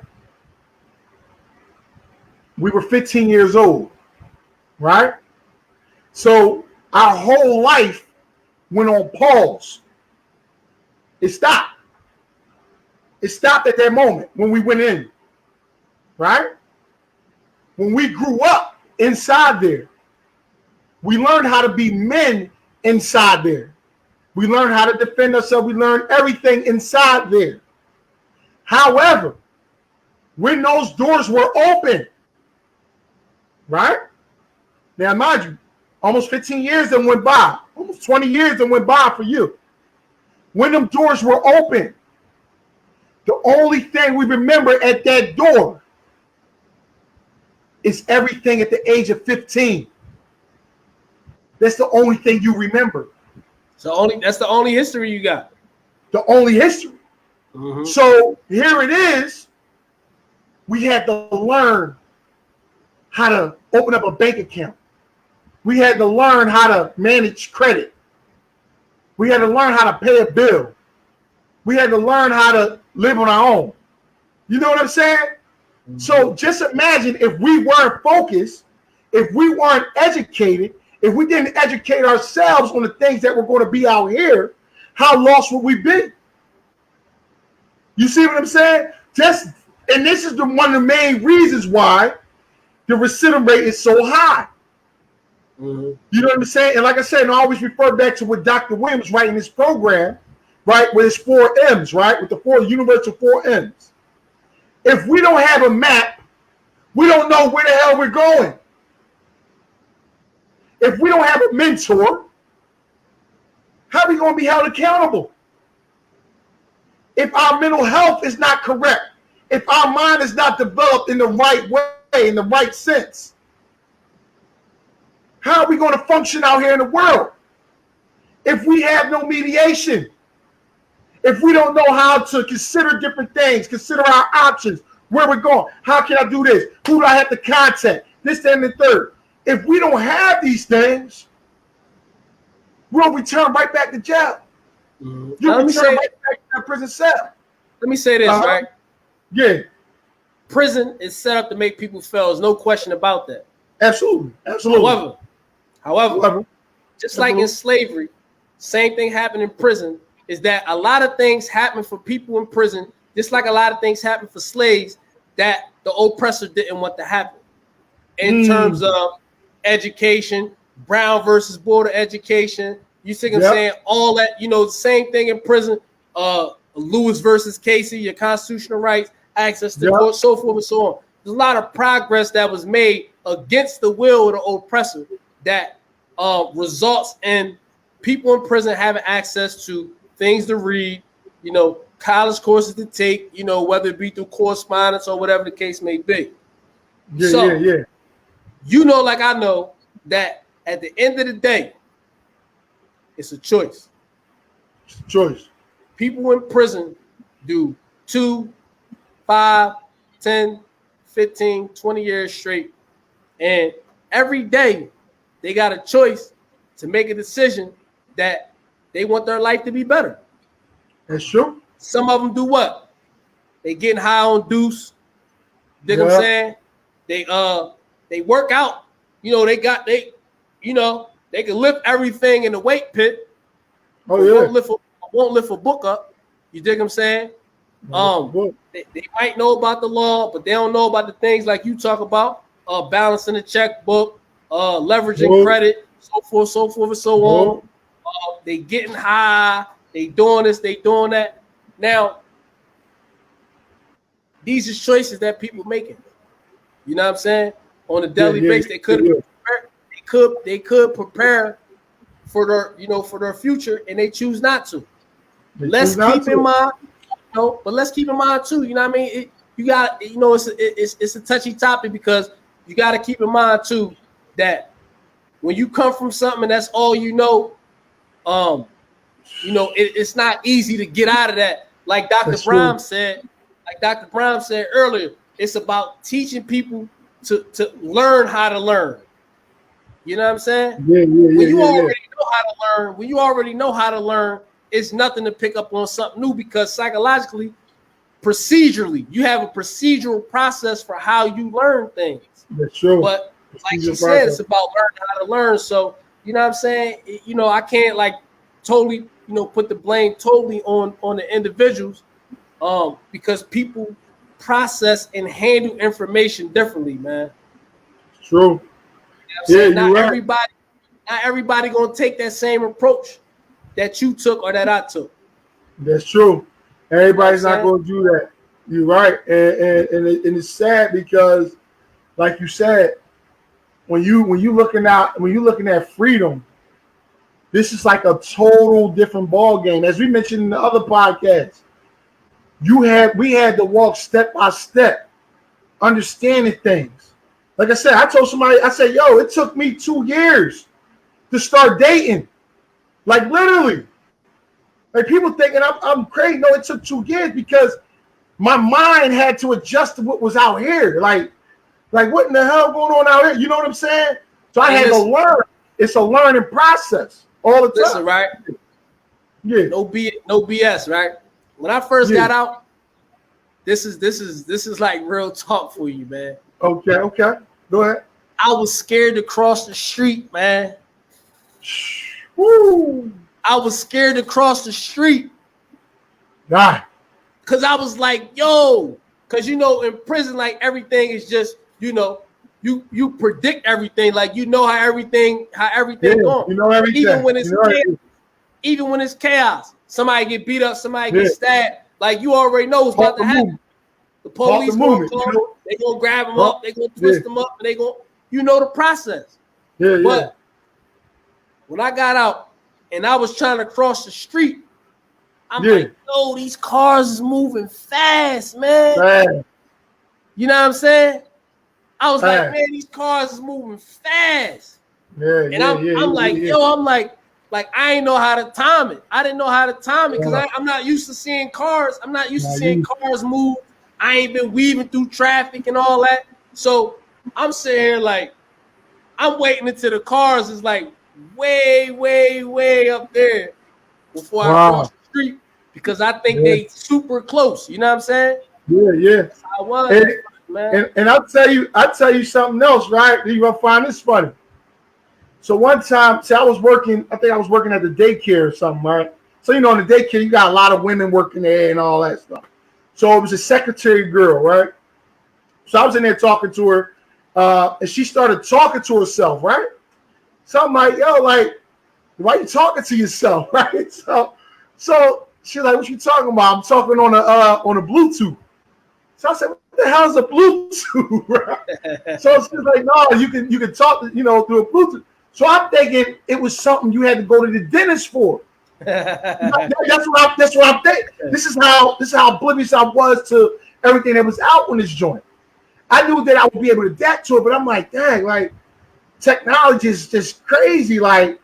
We were 15 years old, right? So our whole life went on pause. It stopped. It stopped at that moment when we went in, right? When we grew up inside there, we learned how to be men inside there. We learned how to defend ourselves. We learned everything inside there. However, when those doors were open, right? Now, mind you, almost 15 years that went by, almost 20 years that went by for you. When them doors were open, the only thing we remember at that door is everything at the age of 15. That's the only thing you remember. That's the only history you got. The only history. Mm-hmm. So here it is. We had to learn how to open up a bank account. We had to learn how to manage credit. We had to learn how to pay a bill. We had to learn how to live on our own. You know what I'm saying? Mm-hmm. So just imagine if we weren't focused, if we weren't educated, if we didn't educate ourselves on the things that were going to be out here, how lost would we be? You see what I'm saying? And this is one of the main reasons why the recidivism rate is so high. Mm-hmm. You know what I'm saying? And like I said, I always refer back to what Dr. Williams writing in his program, right, with his 4 M's, right, with the universal 4 M's. If we don't have a map, we don't know where the hell we're going. If we don't have a mentor, how are we going to be held accountable? If our mental health is not correct, if our mind is not developed in the right way, in the right sense, how are we going to function out here in the world? If we have no mediation, if we don't know how to consider different things, consider our options, where we're going, how can I do this? Who do I have to contact? This, that, and the third. If we don't have these things, we'll return right back to jail. Mm-hmm. You'll return right back to that prison cell. Let me say this, right? Yeah. Prison is set up to make people fail. There's no question about that. Absolutely. However, just like in slavery, same thing happened in prison, is that a lot of things happen for people in prison, just like a lot of things happen for slaves that the oppressor didn't want to happen. In terms of education, Brown versus Board of Education, you see what I'm saying? All that, the same thing in prison, Lewis versus Casey, your constitutional rights, access to court, so forth and so on. There's a lot of progress that was made against the will of the oppressor that results in people in prison having access to things to read, college courses to take, whether it be through correspondence or whatever the case may be. Yeah. Like I know that at the end of the day, it's a choice. It's a choice. People in prison do 2, 5, 10, 15, 20 years straight. And every day they got a choice to make a decision that they want their life to be better. That's true. Some of them do what? They getting high on deuce. Dig what I'm saying? They work out. They can lift everything in the weight pit. Oh yeah. Won't lift a book up. You dig what I'm saying? They might know about the law, but they don't know about the things like you talk about, balancing the checkbook, leveraging credit, so forth and so on. They getting high, they doing this, they doing that. Now, these are choices that people making. You know what I'm saying? On a daily basis, they could prepare for their future, and they choose not to. let's keep in mind, but let's keep in mind too. You know what I mean? You got, it's a touchy topic because you got to keep in mind too that when you come from something and that's all you know, it's not easy to get out of that. Like Dr. Brown said earlier, it's about teaching people to learn how to learn. You know what I'm saying? When you already know how to learn, it's nothing to pick up on something new because psychologically, procedurally, you have a procedural process for how you learn things. That's true. But like she said, it's about learning how to learn. So, you know what I'm saying? I can't like totally, put the blame totally on the individuals because people process and handle information differently, man. True. Not everybody gonna take that same approach that you took or that I took. That's true. Everybody's not going to do that. You're right, and it's sad because, like you said, when you're looking at freedom, this is like a total different ball game. As we mentioned in the other podcast, we had to walk step by step, understanding things. Like I said, I told somebody, I said, yo, it took me 2 years to start dating. Like literally. Like people thinking I'm crazy. No, it took 2 years because my mind had to adjust to what was out here. Like what in the hell going on out here? You know what I'm saying? So I had to learn. It's a learning process all the time. Listen, right? Yeah. No BS, right? When I first got out, this is like real talk for you, man. Okay. Go ahead. I was scared to cross the street, man. Woo. I was scared to cross the street. God. Cause I was like, yo, cause in prison, like everything is just, you predict everything, like how everything going. You know everything. Even when it's chaos, somebody get beat up, somebody get stabbed, like you already know what's about to happen. The police gonna come, they gonna grab them up, they gonna twist them up, and they gonna, the process. But when I got out and I was trying to cross the street, I'm like, yo, these cars is moving fast, man. You know what I'm saying? I was like, man, these cars is moving fast. I'm like, I ain't know how to time it. I didn't know how to time it because I'm not used to seeing cars. I'm not used to seeing cars move. I ain't been weaving through traffic and all that. So I'm sitting here like, I'm waiting until the cars is like way, way, way up there before I cross the street because I think they super close. You know what I'm saying? Yeah. That's how I was, man. And I'll tell you something else, right? You're gonna find this funny. So one time, I was working at the daycare or something, right? So in the daycare, you got a lot of women working there and all that stuff. So it was a secretary girl, right? So I was in there talking to her, and she started talking to herself, right? So I'm like, yo, like, why you talking to yourself, right? So she's like, what you talking about? I'm talking on a Bluetooth. So I said, what the hell is a Bluetooth, right? So she's like, no, you can talk, through a Bluetooth. So I'm thinking it was something you had to go to the dentist for. That's what I'm thinking. This is how oblivious I was to everything that was out on this joint. I knew that I would be able to adapt to it, but I'm like, dang, like technology is just crazy. Like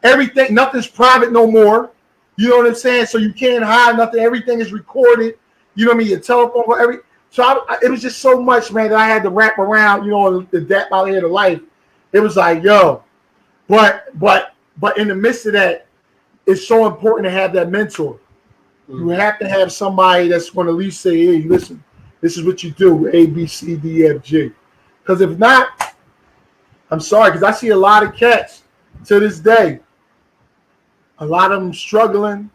everything, nothing's private no more. You know what I'm saying? So you can't hide nothing. Everything is recorded. You know what I mean? Your telephone, So it was just so much, man, that I had to wrap around. The adapt out here to life. It was like, yo, but in the midst of that, it's so important to have that mentor. You have to have somebody that's going to at least say, hey, listen, this is what you do, A, B, C, D, F, G. Because if not, I'm sorry, because I see a lot of cats to this day. A lot of them struggling,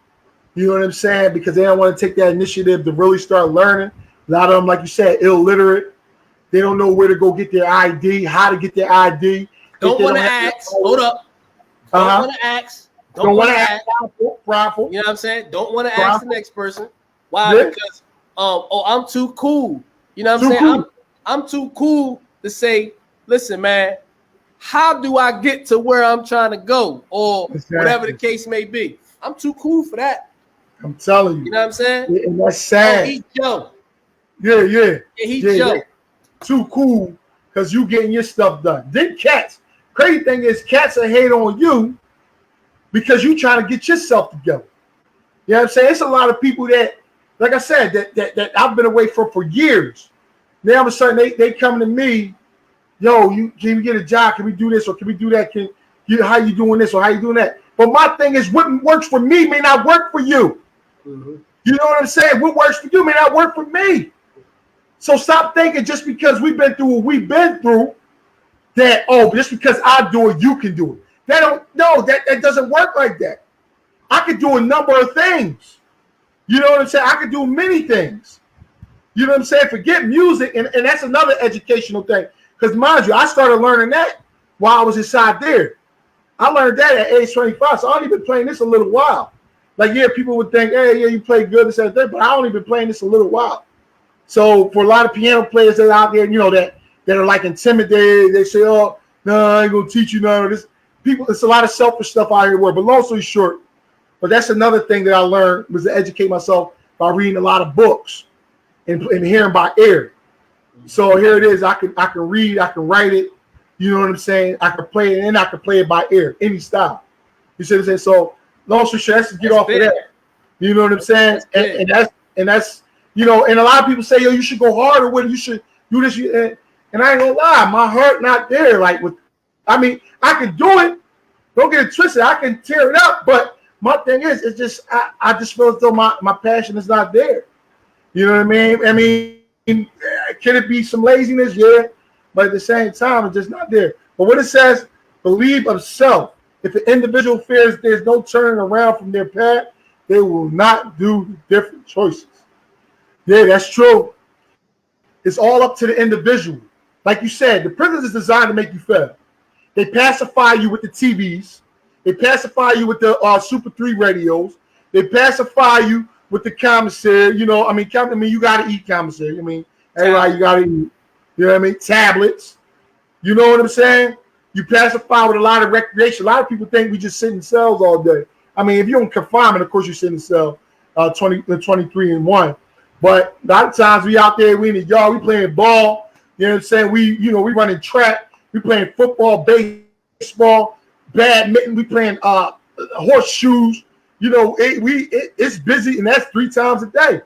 you know what I'm saying, because they don't want to take that initiative to really start learning. A lot of them, like you said, illiterate. They don't know where to go get their ID, how to get their ID. Don't want to ask. Hold up. Don't want to ask. Don't want to ask. Prideful. You know what I'm saying? Don't want to ask the next person. Why? Because I'm too cool. You know what I'm saying? I'm too cool to say, listen, man, how do I get to where I'm trying to go? Or whatever the case may be. I'm too cool for that. I'm telling You you. know what I'm saying? Yeah, and that's Oh, sad. he Joe. Yeah. Yeah, he Joe. Too cool because you getting your stuff done. Then cats. Crazy thing is cats are hate on you because you trying to get yourself together. You know what I'm saying? It's a lot of people that, like I said, that I've been away from for years. Now all of a sudden they come to me, yo, can we get a job? Can we do this or can we do that? How you doing this or how you doing that? But my thing is, what works for me may not work for you. Mm-hmm. You know what I'm saying? What works for you may not work for me. So stop thinking just because we've been through what we've been through that, oh, just because I do it, you can do it. That doesn't work like that. I could do a number of things. You know what I'm saying? I could do many things. You know what I'm saying? Forget music, and that's another educational thing. Because mind you, I started learning that while I was inside there. I learned that at age 25, so I've only been playing this a little while. Like, yeah, people would think, hey, yeah, you play good this and that, but I only been playing this a little while. So for a lot of piano players that are out there, you know, that are like intimidated, they say, oh, no, I ain't gonna teach you none of this. People, it's a lot of selfish stuff out here. But long story short, but that's another thing that I learned was to educate myself by reading a lot of books and hearing by ear. So here it is. I can read, I can write it. You know what I'm saying? I can play it, and I can play it by ear, any style. You see what I'm saying? So long story short, let's get off of that. You know what I'm saying? And that's you know. And a lot of people say, yo, you should go harder with it. You should do this. And I ain't gonna lie, my heart not there. Like I mean, I can do it. Don't get it twisted. I can tear it up, but my thing is, it's just I just feel as though my passion is not there. You know what I mean? I mean, can it be some laziness? Yeah, but at the same time, it's just not there. But what it says, believe of self. If an individual fears there's no turning around from their path, they will not do different choices. Yeah, that's true. It's all up to the individual. Like you said, the prison is designed to make you fail. They pacify you with the TVs. They pacify you with the Super 3 radios. They pacify you with the commissary. You know, I mean, you got to eat commissary. I mean, everybody, you got to eat. You know what I mean? Tablets. You know what I'm saying? You pacify with a lot of recreation. A lot of people think we just sit in cells all day. I mean, if you're in confinement, of course you sit in cell 23 and 1. But a lot of times we out there, we in the yard, we playing ball. You know what I'm saying? We running track. We playing football, baseball, badminton. We playing horseshoes. You know, it's busy, and that's 3 times a day.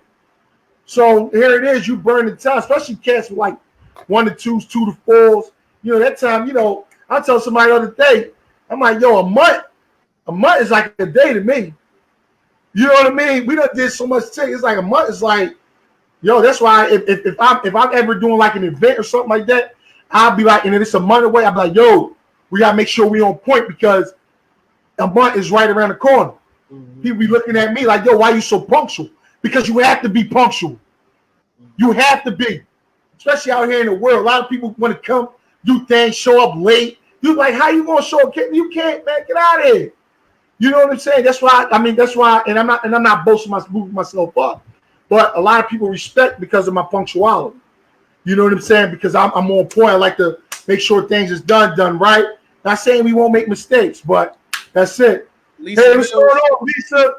So here it is. You burn the time, especially cats with like 1 to 2s, 2 to 4s. You know, that time, you know, I told somebody the other day, I'm like, yo, a month is like a day to me. You know what I mean? We done did so much thing. It's like a month is like, yo, that's why if I'm ever doing like an event or something like that, I'll be like, and if it's a month away, I'll be like, yo, we gotta make sure we on point because a month is right around the corner. Mm-hmm. People be looking at me like, yo, why you so punctual? Because you have to be punctual. You have to be, especially out here in the world. A lot of people want to come, do things, show up late. You like, how you gonna show up? You can't, man. Get out of here. You know what I'm saying? That's why. And I'm not boasting myself up, but a lot of people respect because of my punctuality. You know what I'm saying? Because I'm on point. I like to make sure things is done right. Not saying we won't make mistakes, but that's it. Lisa, hey, what's going on, Lisa?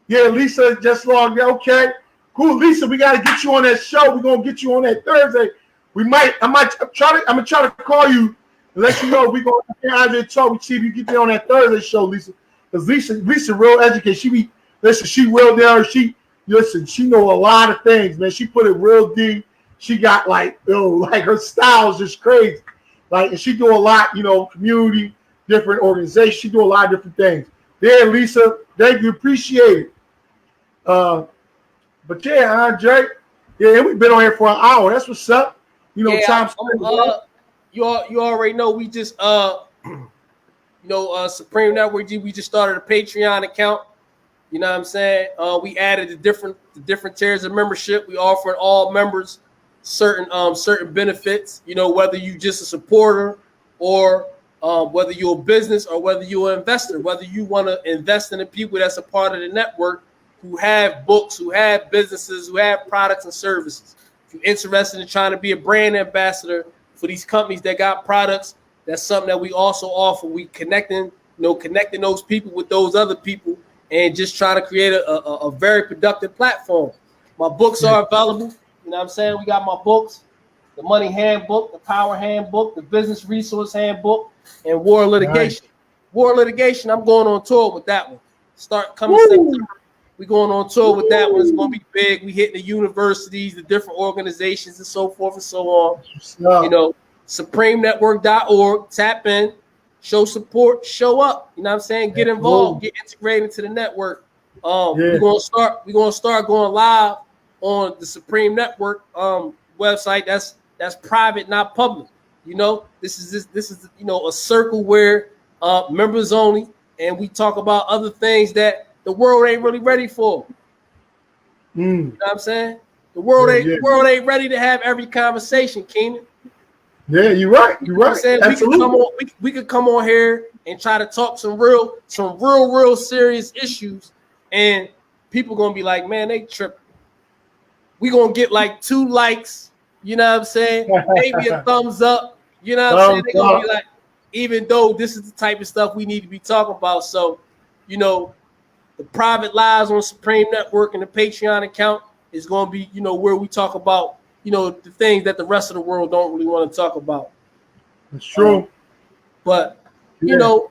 Yeah, Lisa just logged in. Okay, cool, Lisa. We got to get you on that show. We're gonna get you on that Thursday. I'm gonna try to call you and let you know we're gonna talk. We see if you get there on that Thursday show, Lisa. Because Lisa real educated. She real down. She know a lot of things, man. She put it real deep. She got like her style is just crazy. Like, and she do a lot, you know, community, different organizations. She do a lot of different things. There, Lisa, thank you, appreciate it. But yeah, Andre, yeah, we've been on here for an hour. That's what's up. You know, time. You already know we just Supreme Network G. We just started a Patreon account. You know what I'm saying? We added the different tiers of membership. We offer all members certain benefits. You know, whether you just a supporter or whether you're a business or whether you're an investor, whether you want to invest in the people that's a part of the network who have books, who have businesses, who have products and services. If you're interested in trying to be a brand ambassador for these companies that got products, that's something that we also offer. We connecting those people with those other people and just try to create a very productive platform. My books are available. You know what I'm saying? We got my books, the Money Handbook, the Power Handbook, the Business Resource Handbook, and War Litigation. Nice. War Litigation, I'm going on tour with that one. Start coming September. We're going on tour with that one. It's going to be big. We hitting the universities, the different organizations, and so forth and so on. You know, SupremeNetwork.org. Tap in, show support, show up. You know what I'm saying? Get involved, get integrated into the network. We're gonna start going live on the Supreme Network website. That's private, not public. You know, this is you know, a circle where members only, and we talk about other things that the world ain't really ready for. You know what I'm saying? The world ain't ready to have every conversation, Keenan. Yeah, you're right. You're right. You know Absolutely. We could come on here and try to talk some real serious issues, and people gonna be like, man, they tripping. We gonna get like 2 likes, you know what I'm saying? Maybe a thumbs up, you know what I'm saying? They gonna be like, even though this is the type of stuff we need to be talking about. So, you know, the private lives on Supreme Network and the Patreon account is gonna be, you know, where we talk about, you know, the things that the rest of the world don't really want to talk about. That's true. But, you know,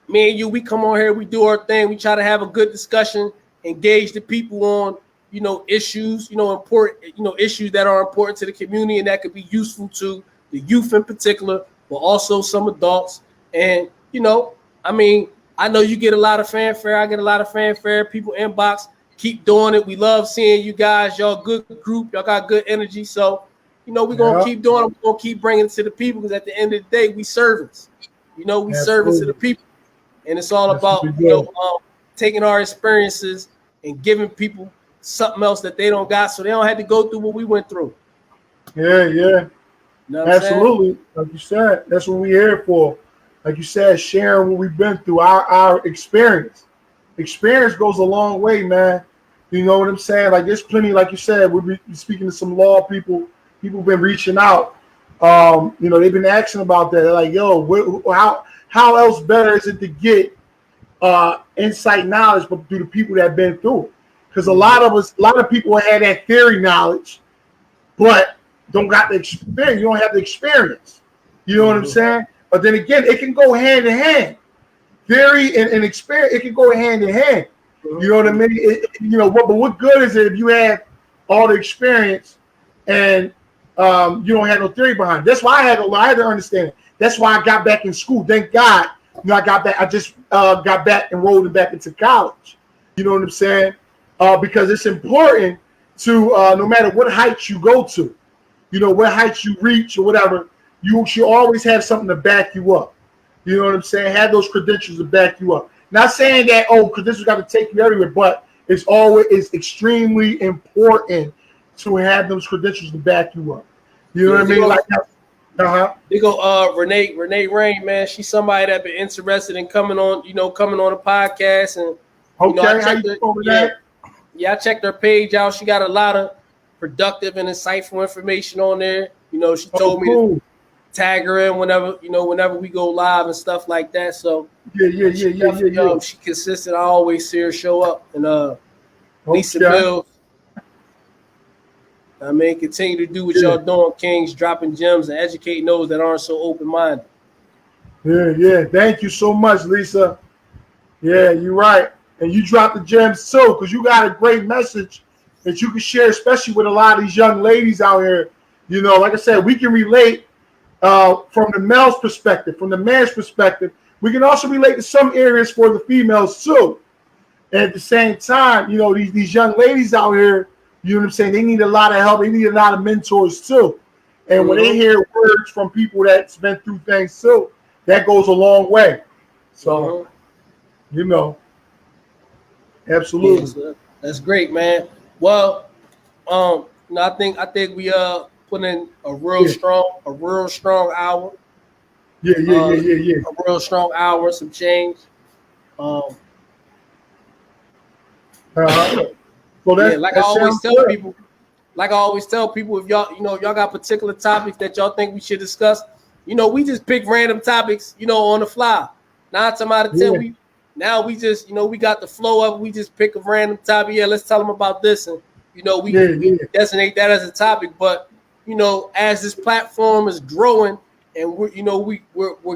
me and you, we come on here, we do our thing. We try to have a good discussion, engage the people on, you know, issues, you know, important, you know, issues that are important to the community and that could be useful to the youth in particular, but also some adults. And, you know, I mean, I know you get a lot of fanfare. I get a lot of fanfare. People inbox. Keep doing it. We love seeing you guys. Y'all good group. Y'all got good energy. So, you know, we're going to keep doing it. We're going to keep bringing it to the people because at the end of the day, we servants. You know, we servants to the people. And it's all about, you know, taking our experiences and giving people something else that they don't got so they don't have to go through what we went through. Yeah. You know Absolutely. Like you said, that's what we're here for. Like you said, sharing what we've been through, our experience. Experience goes a long way, man. You know what I'm saying? Like there's plenty, like you said, we'll be speaking to some law people. People been reaching out. You know, they've been asking about that. They're like, yo, how else better is it to get insight knowledge, but through the people that have been through it? Because a lot of people had that theory knowledge, but don't got the experience. You don't have the experience. You know what I'm saying? But then again, it can go hand in hand. Theory and experience, it can go hand in hand. You know what I mean? You know, but what good is it if you have all the experience and you don't have no theory behind it? That's why I had to understand it. That's why I got back in school. Thank God. You know, I got back. I just got back enrolled back into college. You know what I'm saying? Because it's important to no matter what heights you go to, you know, what heights you reach or whatever, you should always have something to back you up. You know what I'm saying? Have those credentials to back you up. Not saying that, credentials got to take you everywhere, but it's extremely important to have those credentials to back you up. You know what I mean? Like, They go, Renee Rain, man. She's somebody that been interested in coming on a podcast. And I checked her page out. She got a lot of productive and insightful information on there. You know, she told me to tag her in whenever we go live and stuff like that. So yeah. She consistent. I always see her show up. And Lisa Mills, I mean, continue to do what y'all doing, Kings, dropping gems and educating those that aren't so open-minded. Yeah. Thank you so much, Lisa. Yeah, you're right. And you dropped the gems too, because you got a great message that you can share, especially with a lot of these young ladies out here. You know, like I said, we can relate from the male's perspective, from the man's perspective. We can also relate to some areas for the females too. And at the same time, you know, these young ladies out here, you know what I'm saying, they need a lot of help. They need a lot of mentors too. And when they hear words from people that's been through things too, that goes a long way. So, you know, absolutely. Yeah, that's great, man. Well, I think we put in a real strong hour. Yeah. A real strong hour, some change. So like I always tell people, if y'all got particular topics that y'all think we should discuss, you know, we just pick random topics, you know, on the fly. 9 times out of 10, now we just, we got the flow of it. We just pick a random topic. Yeah, let's tell them about this, and we designate that as a topic. But as this platform is growing, and we're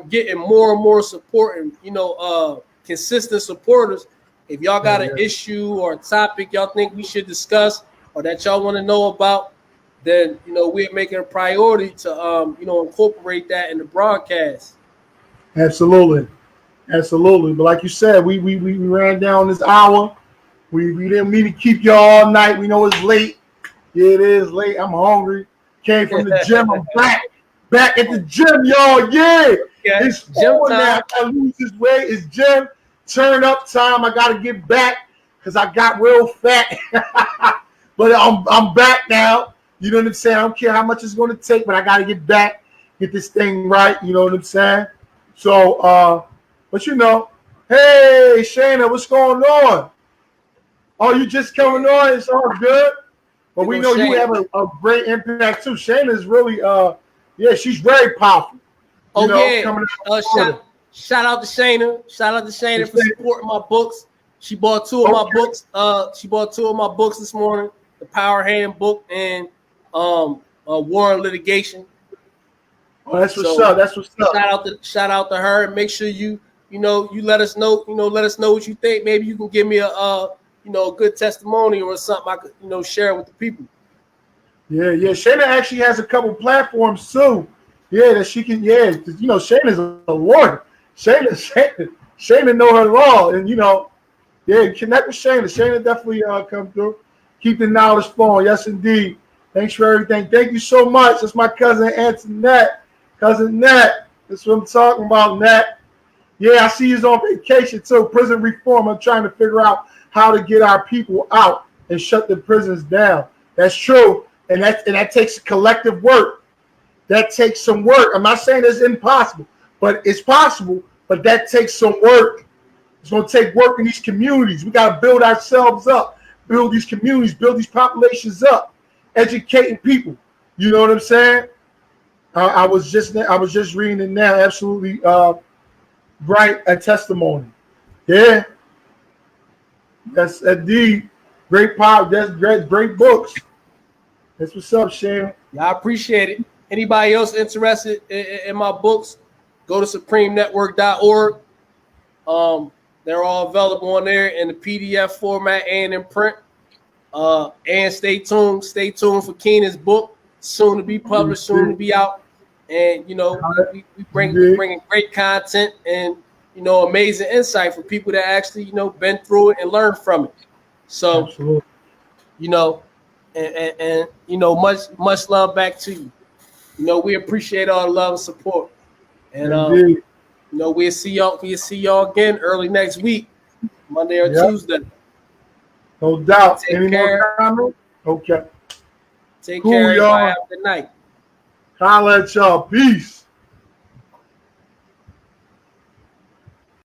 getting more and more support, and consistent supporters. If y'all got an issue or a topic y'all think we should discuss or that y'all want to know about, then we're making a priority to incorporate that in the broadcast. Absolutely. But like you said, we ran down this hour. We didn't mean to keep y'all all night. We know it's late. Yeah, it is late. I'm hungry. Came from the gym. I'm back at the gym, y'all. Yeah. It's gym now. I gotta lose this weight. It's gym. Turn up time. I gotta get back because I got real fat. But I'm back now. You know what I'm saying? I don't care how much it's gonna take, but I gotta get back, get this thing right. You know what I'm saying? So but hey Shayna, what's going on? Oh, you just coming on, it's all good. But we know you have a great impact too. Shayna's really she's very powerful. Shout out to Shayna. Shout out to Shayna for supporting my books. She bought two of my books. She bought two of my books this morning, the Power Hand book and War and Litigation. Oh, that's what's up. That's what's up. Shout out to her, and make sure you let us know. Let us know what you think. Maybe you can give me a good testimony or something I could share with the people. Yeah. Shayna actually has a couple platforms too. Yeah, that she can. Yeah, Shayna's a lawyer. Shayna know her law, and connect with Shayna. Shayna definitely come through. Keep the knowledge flowing. Yes, indeed. Thanks for everything. Thank you so much. That's my cousin Antoinette. Cousin Nat. That's what I'm talking about, Nat. Yeah, I see he's on vacation too. Prison reform. I'm trying to figure out how to get our people out and shut the prisons down. That's true. And that takes collective work. That takes some work. I'm not saying it's impossible, but it's possible. But that takes some work. It's going to take work in these communities. We got to build ourselves up, build these communities, build these populations up, educating people. You know what I'm saying? I was just reading it now. Absolutely right. A testimony. Yeah. That's indeed great pop. That's great books. That's what's up, Shane. I appreciate it. Anybody else interested in my books, go to supremenetwork.org. They're all available on there in the PDF format and in print. And stay tuned for Keenan's book, soon to be published, soon to be out. And we bringing great content and amazing insight for people that actually been through it and learned from it. So absolutely. And much love back to you. We appreciate all the love and support. And we'll see y'all again early next week, Monday or Tuesday. No doubt. Any more comments? Okay. Take care, everybody. Have a good night. Holla at y'all. Peace.